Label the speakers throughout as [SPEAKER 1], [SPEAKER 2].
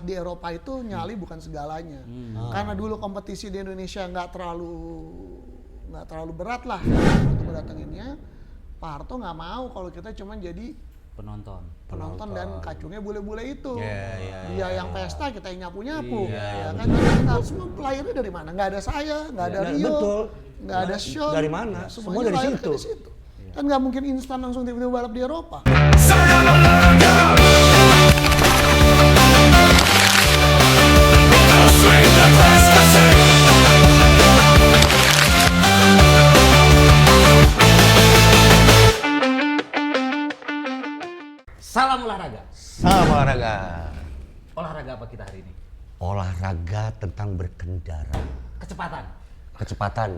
[SPEAKER 1] Di Eropa itu nyali bukan segalanya. Karena dulu kompetisi di Indonesia nggak terlalu berat lah untuk mendatanginnya. Pak Harto nggak mau kalau kita cuma jadi penonton dan kacungnya bule-bule itu. Dia yang pesta, kita yang nyapu-nyapu. Ya kan kita semua playernya dari mana? Nggak ada saya, nggak ada Rio, nggak ada Sean.
[SPEAKER 2] Dari mana? Semua dari situ.
[SPEAKER 1] Kan nggak mungkin instan langsung tiba-tiba balap di Eropa.
[SPEAKER 3] Salam olahraga.
[SPEAKER 2] Salam olahraga.
[SPEAKER 3] Olahraga apa kita hari ini?
[SPEAKER 2] Olahraga tentang berkendara.
[SPEAKER 3] Kecepatan.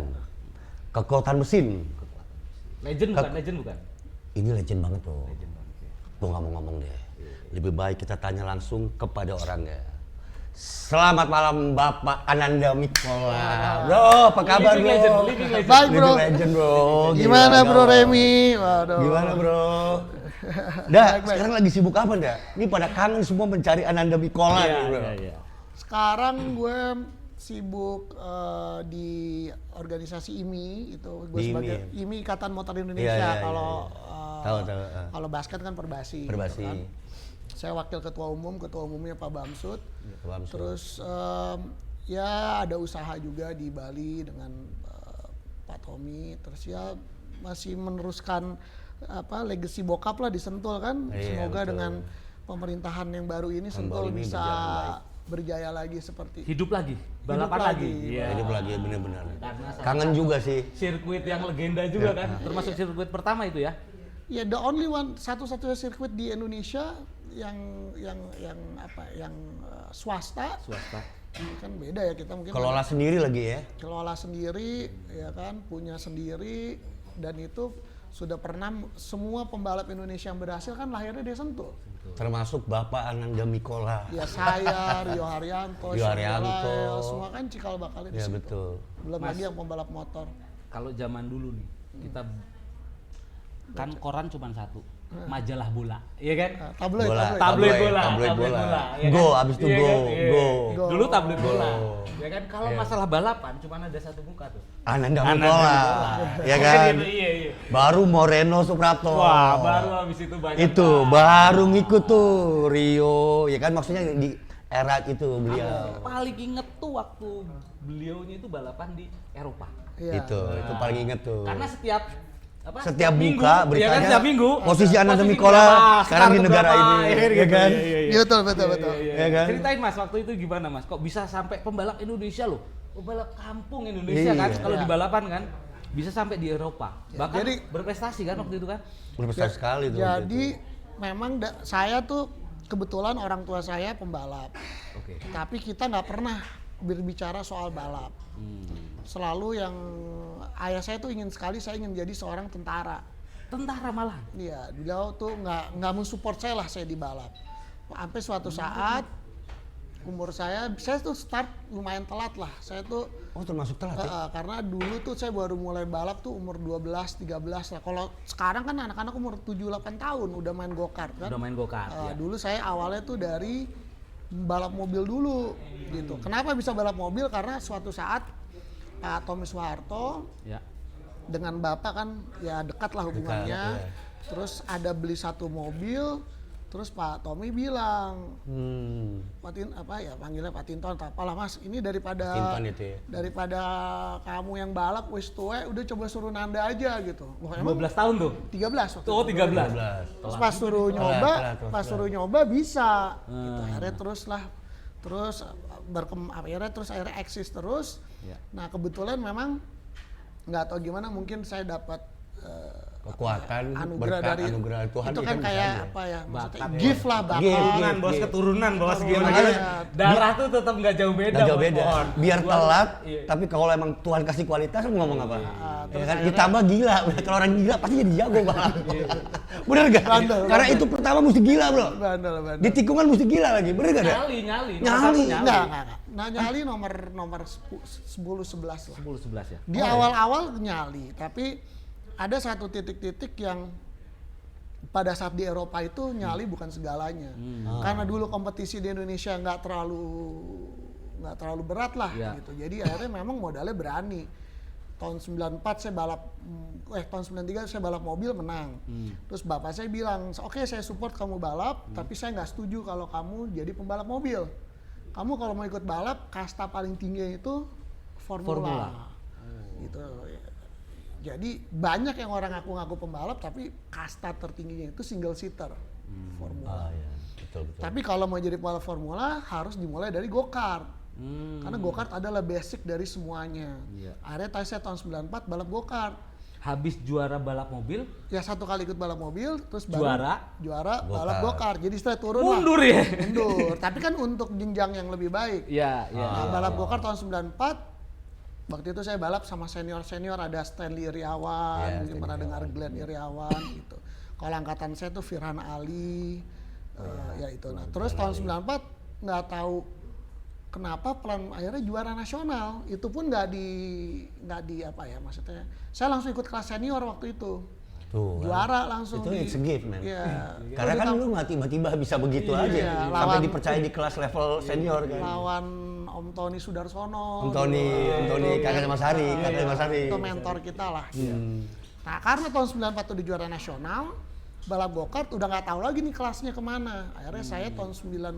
[SPEAKER 2] Kekuatan mesin.
[SPEAKER 3] Legend bukan?
[SPEAKER 2] Ini legend banget bro.
[SPEAKER 3] Legend banget. Ya.
[SPEAKER 2] Gue nggak mau ngomong deh. Lebih baik kita tanya langsung kepada orangnya. Selamat malam Bapak Ananda Mikola. Bro, apa kabar bro?
[SPEAKER 3] Living legend.
[SPEAKER 1] Baik bro.
[SPEAKER 2] Living legend bro.
[SPEAKER 1] Gimana bro Remy? Waduh.
[SPEAKER 2] Gimana bro? Sekarang lagi sibuk apa dah? Ini pada kangen semua mencari Ananda Mikola nih bro.
[SPEAKER 3] Iya.
[SPEAKER 1] Sekarang gue sibuk di organisasi IMI itu. Gue sebagai IMI Ikatan Motor Indonesia. Kalau basket kan Perbasi. Gitu kan. Saya wakil ketua umumnya Pak Bamsud. Terus ya ada usaha juga di Bali dengan Pak Tommy. Terus ya masih meneruskan legacy bokap lah di Sentul kan. Semoga dengan pemerintahan yang baru ini Sentul bisa berjaya lagi seperti
[SPEAKER 3] hidup lagi, balapan lagi.
[SPEAKER 2] Iya. Hidup lagi benar-benar. Kangen juga sih.
[SPEAKER 3] Sirkuit yang legenda juga kan, termasuk sirkuit pertama itu ya.
[SPEAKER 1] Ya the only one, satu-satunya sirkuit di Indonesia yang swasta. Kan beda ya kita mungkin.
[SPEAKER 2] Kelola sendiri lagi ya.
[SPEAKER 1] Kelola sendiri ya kan, punya sendiri, dan itu sudah pernah semua pembalap Indonesia yang berhasil kan lahirnya dari Sentul.
[SPEAKER 2] Termasuk Bapak Ananda Mikola.
[SPEAKER 1] Ya saya, Rio Haryanto, semua kan cikal bakalnya di situ.
[SPEAKER 2] Betul.
[SPEAKER 1] Belum lagi yang pembalap motor.
[SPEAKER 3] Kalau zaman dulu nih, kita kan koran cuma satu, majalah bola, iya kan?
[SPEAKER 1] Tabloid
[SPEAKER 3] bola. Ya
[SPEAKER 2] Go,
[SPEAKER 3] kan?
[SPEAKER 2] abis itu
[SPEAKER 3] Iya
[SPEAKER 2] go.
[SPEAKER 3] kan? Iya.
[SPEAKER 1] Go.
[SPEAKER 3] Dulu tabloid bola, ya kan? Kalau masalah balapan cuma ada satu muka tuh.
[SPEAKER 2] Ananda Mikola, ya kan?
[SPEAKER 3] Iya.
[SPEAKER 2] Baru Moreno Suprapto.
[SPEAKER 3] Wah, baru habis itu banyak.
[SPEAKER 2] Itu baru ngikut tuh Rio, ya kan maksudnya di era itu beliau.
[SPEAKER 3] Paling inget tuh waktu beliaunya itu balapan di Eropa.
[SPEAKER 1] Iya.
[SPEAKER 2] Itu paling inget tuh.
[SPEAKER 3] Karena setiap
[SPEAKER 2] minggu, buka beritanya,
[SPEAKER 3] kan, setiap minggu
[SPEAKER 2] posisi Ananda Mikola sekarang di negara ini, ya kan?
[SPEAKER 1] Iya betul.
[SPEAKER 2] Ya kan?
[SPEAKER 3] Ceritain Mas, waktu itu gimana Mas? Kok bisa sampai pembalap Indonesia loh? Pembalap kampung Indonesia kan, kalau di balapan kan bisa sampai di Eropa. Bahkan jadi, berprestasi kan waktu itu kan?
[SPEAKER 2] Berprestasi sekali tuh.
[SPEAKER 1] Jadi memang saya tuh kebetulan orang tua saya pembalap.
[SPEAKER 3] Oke.
[SPEAKER 1] Tapi kita nggak pernah berbicara soal balap. Selalu yang ayah saya tuh saya ingin jadi seorang tentara.
[SPEAKER 3] Tentara malah?
[SPEAKER 1] Iya, beliau tuh nggak mensupport saya di balap. Sampai suatu saat umur saya tuh start lumayan telat lah. Saya tuh
[SPEAKER 2] termasuk telat ya?
[SPEAKER 1] karena dulu tuh saya baru mulai balap tuh umur 12, 13 lah. Kalau sekarang kan anak-anak umur 7, 8 tahun udah main go-kart kan.
[SPEAKER 3] Udah main go-kart, ya.
[SPEAKER 1] Dulu saya awalnya tuh dari balap mobil dulu gitu. Kenapa bisa balap mobil? Karena suatu saat Pak Tommy Soeharto dengan Bapak kan ya dekat lah hubungannya. Terus ada beli satu mobil, terus Pak Tommy bilang, panggilnya Pak Tinton, apalah Mas, ini daripada kamu yang balap wis tua, udah coba suruh Nanda aja gitu.
[SPEAKER 3] Wah, 12 tahun tuh?
[SPEAKER 1] 13 waktu
[SPEAKER 3] itu. 13.
[SPEAKER 1] Terus pas suruh nyoba bisa. Gitu. Akhirnya akhirnya eksis terus. Nah kebetulan memang nggak tahu gimana, mungkin saya dapat
[SPEAKER 2] kekuatan,
[SPEAKER 1] anugerah
[SPEAKER 2] Tuhan
[SPEAKER 1] itu kan kayak
[SPEAKER 3] bakat,
[SPEAKER 1] gift lah,
[SPEAKER 3] keturunan bos gimana? Darah tuh tetap nggak jauh beda.
[SPEAKER 2] Biar telat, tapi kalau emang Tuhan kasih kualitas, lu ngomong apa? Ya kan ditambah gila. Kalau orang gila pasti jadi jago balap. Bener gak? Karena itu pertama mesti gila bro. Di tikungan mesti gila lagi, bener gak?
[SPEAKER 3] Nyali.
[SPEAKER 1] Enggak. Nah nyali nomor 10-11 lah.
[SPEAKER 3] 10-11 ya.
[SPEAKER 1] Di awal-awal nyali, tapi ada satu titik-titik yang pada saat di Eropa itu nyali bukan segalanya. Karena dulu kompetisi di Indonesia nggak terlalu berat lah gitu. Jadi akhirnya memang modalnya berani. Tahun 94 saya tahun 93 saya balap mobil menang. Terus bapak saya bilang, "Oke, saya support kamu balap, tapi saya nggak setuju kalau kamu jadi pembalap mobil. Kamu kalau mau ikut balap, kasta paling tinggi itu Formula." Gitu. Jadi banyak yang orang ngaku-ngaku pembalap tapi kasta tertingginya itu single seater Formula.
[SPEAKER 2] Betul.
[SPEAKER 1] Tapi kalau mau jadi pembalap Formula harus dimulai dari go-kart. Karena go-kart adalah basic dari semuanya. Akhirnya saya tahun 94 balap go-kart.
[SPEAKER 3] Habis juara balap mobil?
[SPEAKER 1] Ya 1 kali ikut balap mobil, terus
[SPEAKER 3] juara
[SPEAKER 1] balap go-kart. Jadi setelah turun
[SPEAKER 3] mundur
[SPEAKER 1] lah.
[SPEAKER 3] Ya?
[SPEAKER 1] Mundur. Tapi kan untuk jenjang yang lebih baik. Balap go-kart tahun 94. Waktu itu saya balap sama senior ada Stanley Iriawan, mungkin pernah dengar Glenn Iriawan gitu. Kalau angkatan saya tuh Firhan Ali, ya itu. Nah terus tahun 94 nggak tahu kenapa akhirnya juara nasional. Itu pun nggak di apa ya maksudnya. Saya langsung ikut kelas senior waktu itu. Juara langsung.
[SPEAKER 2] Itu it's a gift, man.
[SPEAKER 1] Ya.
[SPEAKER 2] Karena kan lu nggak tiba-tiba bisa begitu aja. Sampai dipercaya di kelas level senior kan.
[SPEAKER 1] Lawan Om Tony Sudarsono.
[SPEAKER 2] Om Tony kakaknya Mas Hari,
[SPEAKER 1] Itu mentor kita lah. Nah karena tahun 94 itu di juara nasional, balap go-kart udah nggak tahu lagi nih kelasnya kemana. Akhirnya saya tahun 95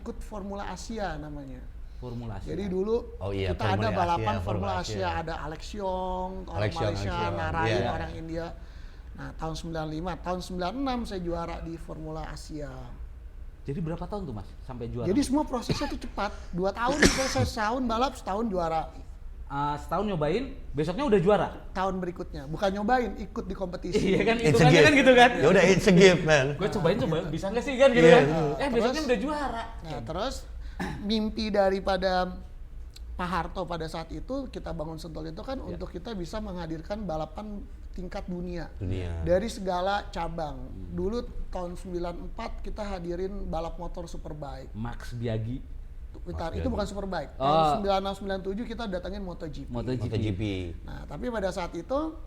[SPEAKER 1] ikut Formula Asia namanya.
[SPEAKER 3] Formula Asia.
[SPEAKER 1] Jadi dulu kita ada balapan Formula Asia. Ada Alex Yong, orang Malaysia, Narain, orang India. Nah tahun 95, tahun 96 saya juara di Formula Asia.
[SPEAKER 3] Jadi berapa tahun tuh Mas sampai juara?
[SPEAKER 1] Jadi semua prosesnya tuh cepat. 2 tahun saya setahun balap, setahun juara.
[SPEAKER 3] Setahun nyobain, besoknya udah juara?
[SPEAKER 1] Tahun berikutnya, bukan nyobain, ikut di kompetisi.
[SPEAKER 3] Iya kan, itu kan gitu kan?
[SPEAKER 2] Ya udah it's a gift man.
[SPEAKER 3] Gue cobain, bisa nggak sih kan gitu kan? Besoknya udah juara.
[SPEAKER 1] Nah terus mimpi daripada Pak Harto pada saat itu kita bangun Sentul itu kan untuk kita bisa menghadirkan balapan tingkat dunia. Dari segala cabang. Dulu tahun 94 kita hadirin balap motor Superbike.
[SPEAKER 3] Max Biaggi.
[SPEAKER 1] Itu bukan Superbike. Tahun 96 97 kita datangin MotoGP. Nah, tapi pada saat itu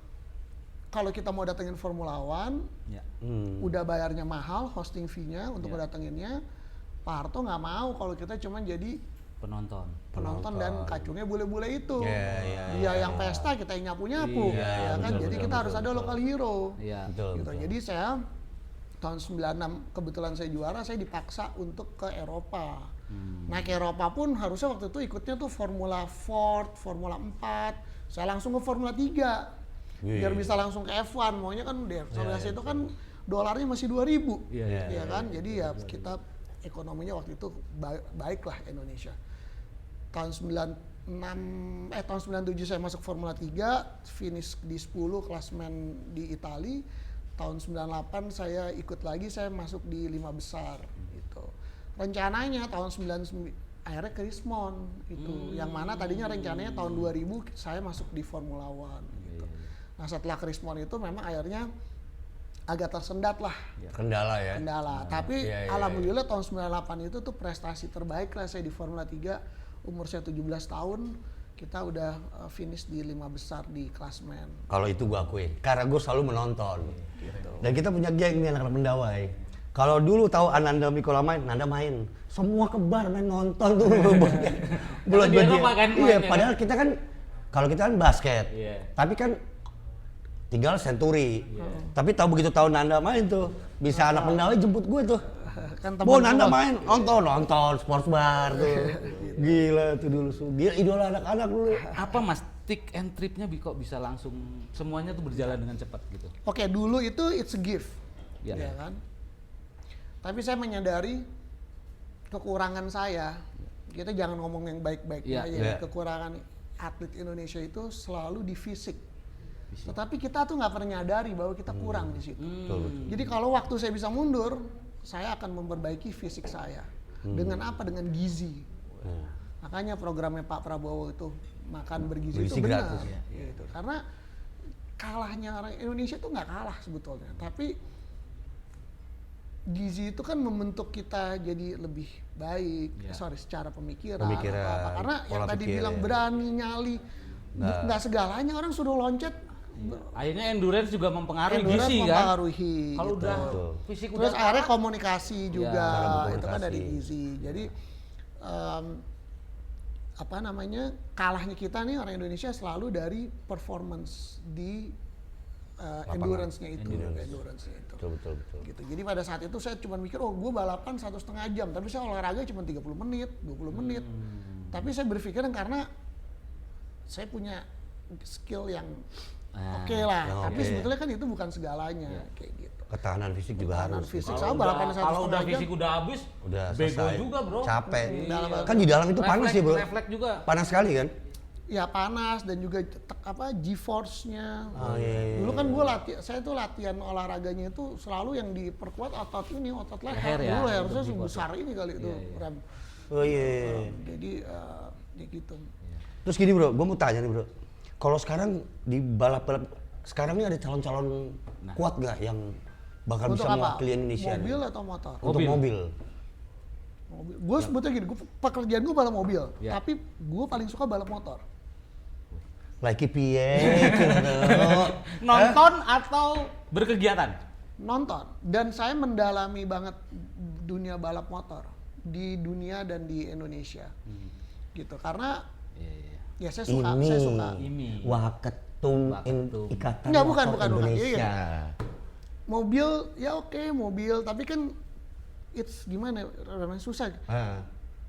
[SPEAKER 1] kalau kita mau datengin Formula One, udah bayarnya mahal hosting fee-nya untuk datenginnya. Pak Harto nggak mau kalau kita cuma jadi penonton dan kacungnya bule-bule itu. Dia yang pesta, kita yang nyapu-nyapu. Jadi kita harus ada local hero. Gitu. Jadi saya tahun 96 kebetulan saya juara, saya dipaksa untuk ke Eropa. Nah ke Eropa pun harusnya waktu itu ikutnya tuh Formula Ford, Formula 4. Saya langsung ke Formula 3. Biar bisa langsung ke F1. Maunya kan Formula itu kan dolarnya masih 2.000. Ya kan? Jadi ya kita ekonominya waktu itu baik lah Indonesia. Tahun 97 saya masuk Formula 3, finish di 10 klasmen di Itali. Tahun 98 saya ikut lagi, saya masuk di 5 besar gitu. Rencananya tahun 99 akhirnya ke Richmond itu. Yang mana tadinya rencananya tahun 2000 saya masuk di Formula One gitu. Nah, setelah ke Richmond itu memang akhirnya agak tersendat lah.
[SPEAKER 2] Kendala.
[SPEAKER 1] Tapi alhamdulillah tahun 98 itu tuh prestasi terbaik lah saya di Formula 3. Umur saya 17 tahun, kita udah finish di 5 besar di klasmen.
[SPEAKER 2] Kalau itu gue akuin, karena gue selalu menonton. Gitu. Dan kita punya geng nih anak-anak Mendawai. Kalau dulu tahu Ananda Mikola Nanda main, semua kebar main nonton tuh. Bulat
[SPEAKER 3] kan.
[SPEAKER 2] Iya, padahal kita kan, kalau kita kan basket, tapi kan tinggal Century. Tapi tahu begitu tahu Nanda main tuh, bisa anak Mendawai jemput gue tuh. Kan Nanda main, nonton sports bar tuh. Gila tuh dulu, dia idola anak-anak dulu.
[SPEAKER 3] Apa Mas tick and tripnya kok bisa langsung semuanya tuh berjalan dengan cepat gitu?
[SPEAKER 1] Oke, dulu itu it's a gift, ya kan. Tapi saya menyadari kekurangan saya. Kita jangan ngomong yang baik-baiknya aja. Kekurangan atlet Indonesia itu selalu di fisik. Tetapi kita tuh nggak pernah nyadari bahwa kita kurang di situ. Jadi kalau waktu saya bisa mundur, saya akan memperbaiki fisik saya. Dengan apa? Dengan gizi. Makanya programnya Pak Prabowo itu makan bergizi itu benar. Gitu. Karena kalahnya orang Indonesia itu nggak kalah sebetulnya. Tapi gizi itu kan membentuk kita jadi lebih baik. Secara pemikiran. Apa. Karena yang tadi bilang berani nyali, nggak segalanya orang suruh loncat.
[SPEAKER 3] Akhirnya endurance juga mempengaruhi
[SPEAKER 1] endurance
[SPEAKER 3] gizi kan.
[SPEAKER 1] mempengaruhi
[SPEAKER 3] Kalau
[SPEAKER 1] gitu.
[SPEAKER 3] udah fisik
[SPEAKER 1] Terus
[SPEAKER 3] udah
[SPEAKER 1] akhirnya
[SPEAKER 3] kalah,
[SPEAKER 1] komunikasi juga itu kan dari
[SPEAKER 2] komunikasi.
[SPEAKER 1] gizi. Jadi apa namanya, kalahnya kita nih orang Indonesia selalu dari performance di endurance-nya itu. Endurance-nya itu.
[SPEAKER 2] Betul.
[SPEAKER 1] Gitu. Jadi pada saat itu saya cuma mikir, oh gue balapan 1,5 jam, tapi saya olahraga cuma 30 menit, 20 menit. Tapi saya berpikir karena saya punya skill yang oke lah, tapi sebetulnya kan itu bukan segalanya, kayak gitu.
[SPEAKER 2] Ketahanan fisik juga
[SPEAKER 1] Ketahanan
[SPEAKER 2] harus.
[SPEAKER 1] fisik, saya balapan 1,5 jam.
[SPEAKER 3] kalau udah fisik udah habis,
[SPEAKER 2] Udah
[SPEAKER 3] bego
[SPEAKER 2] selesai.
[SPEAKER 3] juga bro.
[SPEAKER 2] Capek.
[SPEAKER 1] Iya.
[SPEAKER 2] Kan di dalam itu panas ya bro.
[SPEAKER 3] Refleks juga.
[SPEAKER 2] Panas sekali kan?
[SPEAKER 1] Ya panas dan juga G-force-nya.
[SPEAKER 2] Iya.
[SPEAKER 1] Dulu kan saya tuh latihan olahraganya itu selalu yang diperkuat otot ini, otot leher.
[SPEAKER 3] Leher ya,
[SPEAKER 1] Dulu lehernya
[SPEAKER 3] untuk
[SPEAKER 1] sebesar ini kali itu, Ram.
[SPEAKER 2] Oh iya.
[SPEAKER 1] Jadi ya gitu.
[SPEAKER 2] Terus gini bro, gue mau tanya nih bro. Kalau sekarang di balap-balap, sekarang ini ada calon-calon kuat gak yang bakal
[SPEAKER 1] Untuk
[SPEAKER 2] bisa
[SPEAKER 1] apa?
[SPEAKER 2] mewakili Indonesia?
[SPEAKER 1] Mobil
[SPEAKER 2] nih?
[SPEAKER 1] atau motor?
[SPEAKER 2] Untuk mobil.
[SPEAKER 1] Gue sebetulnya gini, pekerjaan gue balap mobil,
[SPEAKER 3] Ya.
[SPEAKER 1] tapi gue paling suka balap motor.
[SPEAKER 2] Lagi piye?
[SPEAKER 3] Nonton atau berkegiatan?
[SPEAKER 1] Nonton. Dan saya mendalami banget dunia balap motor di dunia dan di Indonesia. Gitu. Karena ya saya suka.
[SPEAKER 3] Ini.
[SPEAKER 2] Waketum
[SPEAKER 3] Waketum.
[SPEAKER 2] Ikatan
[SPEAKER 1] Enggak, bukan,
[SPEAKER 2] Motor
[SPEAKER 1] bukan.
[SPEAKER 2] Indonesia.
[SPEAKER 1] Iya. Mobil ya oke, mobil, tapi kan it's gimana namanya, susah.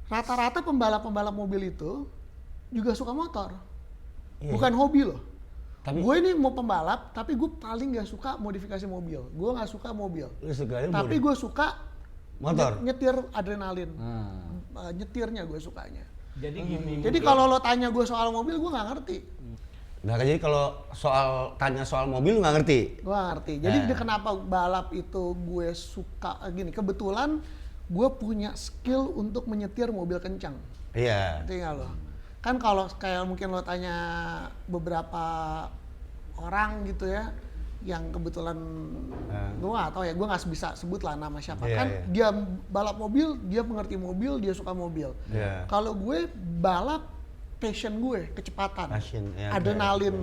[SPEAKER 1] Rata-rata pembalap-pembalap mobil itu juga suka motor.
[SPEAKER 2] Iya.
[SPEAKER 1] Bukan hobi loh.
[SPEAKER 2] Tapi
[SPEAKER 1] Gue ini mau pembalap, tapi gue paling gak suka modifikasi mobil. Gue gak suka mobil.
[SPEAKER 2] lu sukanya
[SPEAKER 1] Tapi gue suka
[SPEAKER 2] motor.
[SPEAKER 1] nyetir adrenalin. Nyetirnya gue sukanya.
[SPEAKER 3] Jadi gini.
[SPEAKER 1] Jadi kalau lo tanya gue soal mobil, gue nggak ngerti.
[SPEAKER 2] Nah, jadi kalau tanya soal mobil lu nggak ngerti.
[SPEAKER 1] Gue nggak ngerti. Jadi kenapa balap itu gue suka gini? Kebetulan gue punya skill untuk menyetir mobil kencang.
[SPEAKER 2] Iya.
[SPEAKER 1] Tinggal lo. Kan kalau kayak mungkin lo tanya beberapa orang gitu ya, yang kebetulan gue nggak tahu ya, gue nggak bisa sebut lah nama siapa.
[SPEAKER 2] Iya,
[SPEAKER 1] Kan
[SPEAKER 2] iya.
[SPEAKER 1] dia balap mobil, dia mengerti mobil, dia suka mobil.
[SPEAKER 2] Iya.
[SPEAKER 1] Kalau gue balap, passion gue kecepatan,
[SPEAKER 2] Passion, ya,
[SPEAKER 1] adrenalin.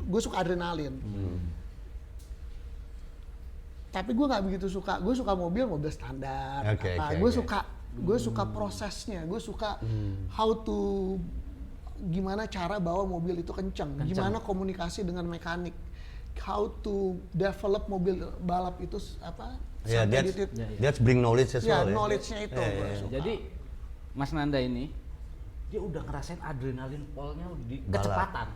[SPEAKER 1] Gue suka adrenalin. Tapi gue nggak begitu suka. Gue suka mobil standar.
[SPEAKER 2] Oke, oke,
[SPEAKER 1] Gue
[SPEAKER 2] oke.
[SPEAKER 1] suka prosesnya. Gue suka how to gimana cara bawa mobil itu kencang. Gimana komunikasi dengan mekanik. How to develop mobil balap itu apa?
[SPEAKER 2] Ya,
[SPEAKER 1] sampai di titik.
[SPEAKER 2] that's bring knowledge as
[SPEAKER 1] Ya,
[SPEAKER 2] well.
[SPEAKER 1] knowledge-nya itu. Gue suka.
[SPEAKER 3] Jadi Mas Nanda ini dia udah ngerasain adrenalin polnya di
[SPEAKER 2] Balap.
[SPEAKER 3] kecepatan.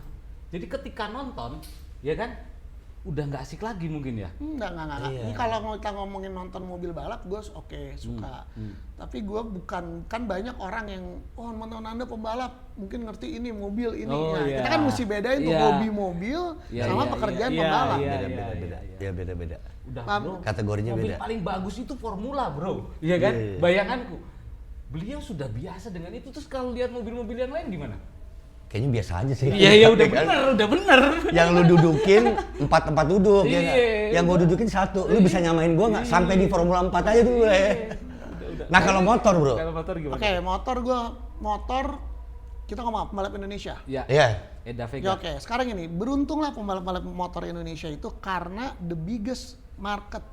[SPEAKER 3] Jadi ketika nonton, ya kan, udah nggak asik lagi mungkin ya.
[SPEAKER 1] Enggak.
[SPEAKER 2] Iya.
[SPEAKER 1] Ini kalau kita ngomongin nonton mobil balap, gue suka. Tapi gue bukan, kan banyak orang yang, oh nonton Anda pembalap, mungkin ngerti ini mobil ini.
[SPEAKER 3] Oh,
[SPEAKER 1] Nah,
[SPEAKER 3] iya.
[SPEAKER 1] kita kan mesti bedain tuh
[SPEAKER 3] Iya.
[SPEAKER 1] hobi mobil sama pekerjaan pembalap.
[SPEAKER 2] Beda-beda. Ya beda-beda.
[SPEAKER 3] Udah
[SPEAKER 1] Paham?
[SPEAKER 3] bro,
[SPEAKER 2] Kategorinya
[SPEAKER 3] mobil
[SPEAKER 2] beda.
[SPEAKER 3] paling bagus itu formula bro, iya kan?
[SPEAKER 2] Iya.
[SPEAKER 3] Bayanganku, beliau sudah biasa dengan itu, terus kalau lihat mobil-mobil yang lain gimana?
[SPEAKER 2] Kayaknya biasa aja sih.
[SPEAKER 3] Iya ya udah
[SPEAKER 2] Kan?
[SPEAKER 3] bener.
[SPEAKER 2] Yang lu dudukin 4 tempat duduk ya nggak?
[SPEAKER 3] Iya.
[SPEAKER 2] Yang gua dudukin 1. Lu bisa nyamain gua nggak? Sampai di Formula 4 aja dulu ya.
[SPEAKER 3] Udah.
[SPEAKER 2] Nah kalau motor bro.
[SPEAKER 3] Kalau motor gimana?
[SPEAKER 1] Oke, motor kita ngomong pembalap Indonesia.
[SPEAKER 3] Ya.
[SPEAKER 2] Iya.
[SPEAKER 3] Eda
[SPEAKER 1] Ya,
[SPEAKER 3] Vega.
[SPEAKER 1] oke, sekarang ini beruntunglah pembalap-pembalap motor Indonesia itu karena the biggest market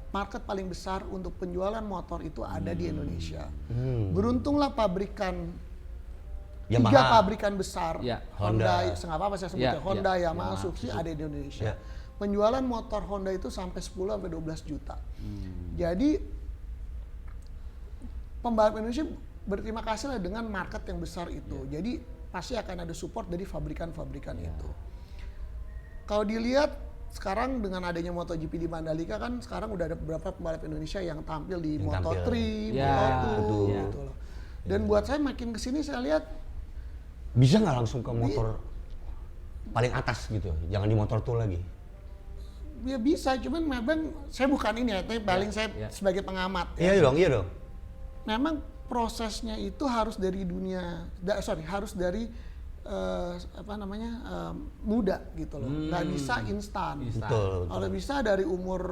[SPEAKER 1] paling besar untuk penjualan motor itu ada di Indonesia. Beruntunglah pabrikan
[SPEAKER 2] Yamaha.
[SPEAKER 1] 3 pabrikan besar,
[SPEAKER 3] Ya.
[SPEAKER 1] Honda,
[SPEAKER 2] Honda.
[SPEAKER 1] nggak apa-apa saya sebutnya,
[SPEAKER 3] Ya,
[SPEAKER 1] Honda,
[SPEAKER 3] ya.
[SPEAKER 1] Yamaha,
[SPEAKER 3] Yamaha,
[SPEAKER 1] Suzuki ada di Indonesia.
[SPEAKER 2] Ya.
[SPEAKER 1] Penjualan motor Honda itu sampai 10 sampai 12 juta. Jadi pembalap Indonesia berterima kasih lah dengan market yang besar itu. Jadi pasti akan ada support dari fabrikan-fabrikan itu. Kalau dilihat sekarang dengan adanya MotoGP di Mandalika kan sekarang udah ada beberapa pembalap Indonesia yang tampil di
[SPEAKER 2] Yang
[SPEAKER 1] Moto3,
[SPEAKER 2] tampil.
[SPEAKER 3] Ya,
[SPEAKER 1] Moto2
[SPEAKER 2] betul.
[SPEAKER 1] gitu loh. Dan buat saya makin kesini saya lihat
[SPEAKER 2] Bisa nggak langsung ke motor paling atas gitu? Jangan di motor tuh lagi.
[SPEAKER 1] ya bisa, cuman memang saya bukan ini ya, tapi paling saya
[SPEAKER 3] ya.
[SPEAKER 1] sebagai pengamat.
[SPEAKER 2] Iya dong, iya dong.
[SPEAKER 1] Memang prosesnya itu harus dari dunia, harus dari muda gitu loh, nggak bisa instan.
[SPEAKER 2] Betul.
[SPEAKER 1] Kalau bisa dari umur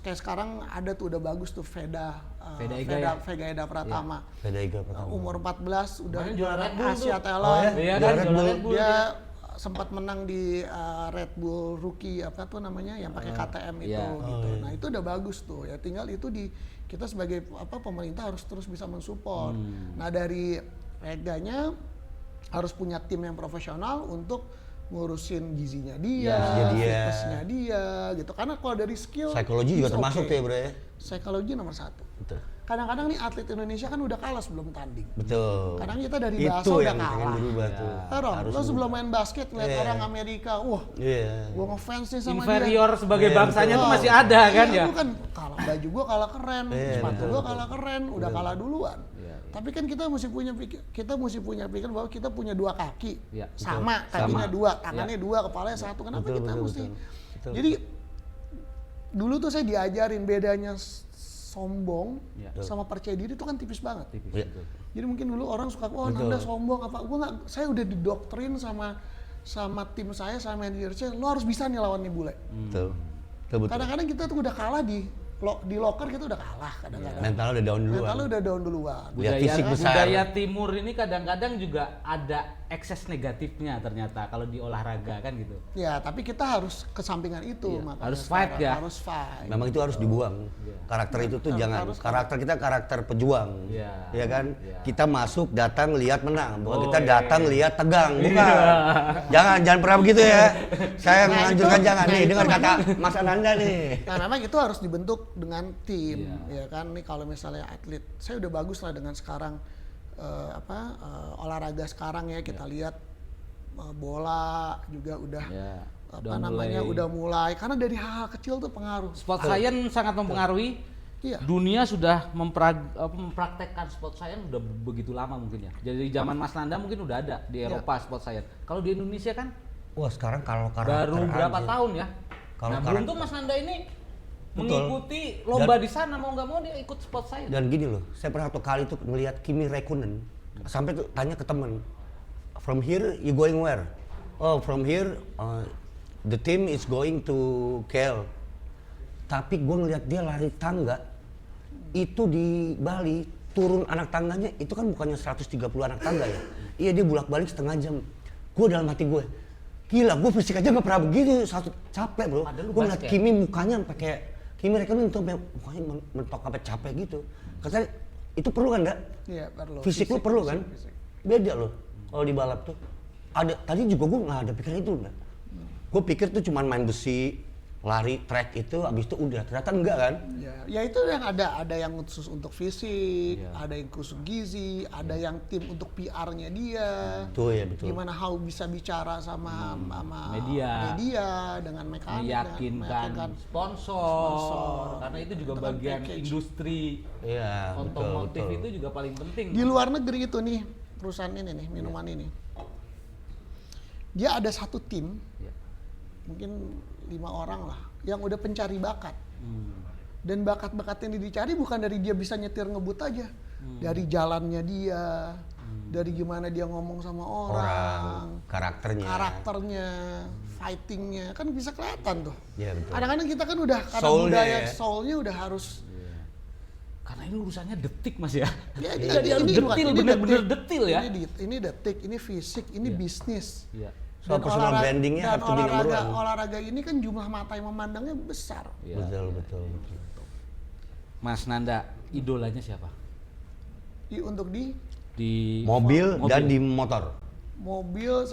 [SPEAKER 1] kayak sekarang ada tuh udah bagus tuh Vega Eda Pratama.
[SPEAKER 2] Vega pertama.
[SPEAKER 1] Umur 14 udah
[SPEAKER 3] Kemarin juara Red Bull
[SPEAKER 1] Asia
[SPEAKER 3] tuh.
[SPEAKER 1] Talent.
[SPEAKER 3] Iya
[SPEAKER 2] Juara
[SPEAKER 3] kan,
[SPEAKER 2] Red
[SPEAKER 3] juara
[SPEAKER 2] Bull.
[SPEAKER 3] Red Bull.
[SPEAKER 1] Dia sempat menang di Red Bull Rookie apa tuh namanya yang pakai KTM itu gitu. Nah itu udah bagus tuh ya, tinggal itu kita sebagai pemerintah harus terus bisa mensupport. Nah dari reganya harus punya tim yang profesional untuk ngurusin gizinya dia, fitnessnya dia gitu. Karena kalau dari skill,
[SPEAKER 2] psikologi juga termasuk tuh ya bro ya.
[SPEAKER 1] Psikologi nomor 1.
[SPEAKER 2] Betul.
[SPEAKER 1] Kadang-kadang nih atlet Indonesia kan udah kalah sebelum tanding.
[SPEAKER 2] Betul.
[SPEAKER 1] Kadang kita dari bahasa udah kalah. Lo sebelum main basket lihat orang Amerika, wah, gua ngefans nih sama
[SPEAKER 3] inferior
[SPEAKER 1] dia.
[SPEAKER 3] sebagai bangsanya tuh masih ada kan ya.
[SPEAKER 1] Gua kan kalah, baju gua kalah keren, sepatu gua kalah keren, udah kalah duluan. Tapi kan kita mesti punya pikiran bahwa kita punya 2 kaki, sama kakinya 2, tangannya 2, kepalanya 1. Kenapa kita mesti? Jadi dulu tuh saya diajarin bedanya sombong sama percaya diri itu kan tipis banget. Jadi mungkin dulu orang suka, Nanda sombong apa? Saya udah didoktrin sama tim saya, sama manajer saya, lo harus bisa nih lawan nih bule.
[SPEAKER 2] Betul.
[SPEAKER 1] Kadang-kadang kita tuh udah kalah di locker, kita udah kalah kadang-kadang.
[SPEAKER 2] Mentalnya udah down duluan.
[SPEAKER 3] Budaya timur ini kadang-kadang juga ada ekses negatifnya ternyata kalau di olahraga kan gitu.
[SPEAKER 1] Ya, tapi kita harus kesampingan itu.
[SPEAKER 3] Harus fight ya.
[SPEAKER 1] Harus fight.
[SPEAKER 2] Memang itu harus dibuang. Karakter itu tuh jangan. Karakter kita karakter pejuang. Ya kan? Kita masuk, datang, lihat, menang. Bukan kita datang, lihat, tegang. Bukan. Jangan pernah begitu ya. Saya menganjurkan jangan. Nih, dengar kata Mas Ananda nih.
[SPEAKER 1] Nah, memang itu harus dibentuk dengan tim. Ya kan? Nih kalau misalnya atlet, saya udah bagus lah dengan sekarang olahraga sekarang ya, kita lihat bola juga udah udah mulai karena dari hal-hal kecil tuh pengaruh.
[SPEAKER 3] Sport science sangat mempengaruhi. Dunia sudah mempraktekkan sport science udah begitu lama mungkin ya. Jadi zaman Mas Nanda mungkin udah ada di Eropa sport science. Kalau di Indonesia kan
[SPEAKER 2] sekarang kalau karakter
[SPEAKER 3] baru berapa tahun ya. Beruntung Mas Nanda ini mengikuti lomba di sana, mau nggak mau dia ikut sport science.
[SPEAKER 2] Dan gini loh, saya pernah satu kali tuh ngelihat Kimi Räikkönen, sampai tuh tanya ke teman, from here you going where? Oh, from here the team is going to KL. Tapi gue ngelihat dia lari tangga, itu di Bali, turun anak tangganya, itu kan bukannya 130 anak tangga ya. Iya, dia bolak-balik setengah jam. Gue dalam hati gue, gila, gue fisik aja gak pernah begitu, capek bro. Gue ngeliat Kimi mukanya sampai kayak Kimi Räikkönen itu mukanya mentok sampai capek gitu. Katanya itu perlu kan, Ndak?
[SPEAKER 1] Iya, perlu.
[SPEAKER 2] Fisik lu perlu kan? Beda loh kalau di balap tuh. Tadi juga gue nggak ada pikiran itu, Ndak. Gue pikir tuh cuman main besi, lari track itu, abis itu udah. Ternyata enggak kan?
[SPEAKER 1] Ya itu yang ada yang khusus untuk fisik, ada yang khusus gizi, ada yang tim untuk PR-nya dia.
[SPEAKER 2] Tuh ya betul.
[SPEAKER 1] Gimana bisa bicara sama
[SPEAKER 3] media
[SPEAKER 1] dengan mekanik,
[SPEAKER 3] meyakinkan sponsor. Karena itu juga bagian industri. Otomotif betul. Itu juga paling penting.
[SPEAKER 1] Di luar negeri itu nih perusahaan ini nih minuman ini, dia ada satu tim, mungkin 5 orang lah yang udah pencari bakat. Dan bakat-bakat yang dicari bukan dari dia bisa nyetir ngebut aja, dari jalannya dia, dari gimana dia ngomong sama orang, karakternya, fightingnya kan bisa kelihatan tuh. Kadang-kadang kita kan udah karena budaya soulnya udah harus.
[SPEAKER 3] Karena ini urusannya detik Mas ya.
[SPEAKER 1] Ini
[SPEAKER 3] detil, bener-bener detil ya.
[SPEAKER 1] Ini detik, ini fisik, ini bisnis.
[SPEAKER 2] Dan brandingnya
[SPEAKER 1] olahraga ini kan jumlah mata yang memandangnya besar.
[SPEAKER 2] Betul.
[SPEAKER 3] Mas Nanda, idolanya siapa?
[SPEAKER 1] Untuk di
[SPEAKER 2] mobil dan di motor.
[SPEAKER 1] Mobil,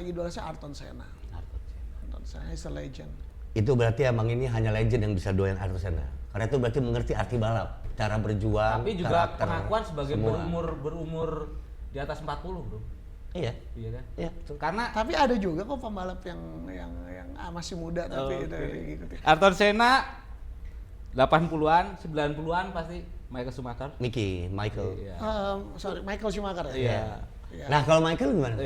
[SPEAKER 1] idola saya Ayrton Senna. Ayrton Senna is a legend.
[SPEAKER 2] Itu berarti emang ini hanya legend yang bisa doyan Ayrton Senna. Karena itu berarti mengerti arti balap, cara berjuang,
[SPEAKER 3] tapi juga pengakuan sebagai berumur di atas 40, bro.
[SPEAKER 2] Iya
[SPEAKER 3] kan?
[SPEAKER 2] Iya, betul.
[SPEAKER 1] Karena tapi ada juga kok pembalap yang masih muda tapi itu ikuti.
[SPEAKER 3] Ayrton Senna 80-an, 90-an pasti Michael Schumacher.
[SPEAKER 2] Michael.
[SPEAKER 1] Michael Schumacher.
[SPEAKER 2] Iya. Nah, kalau Michael gimana?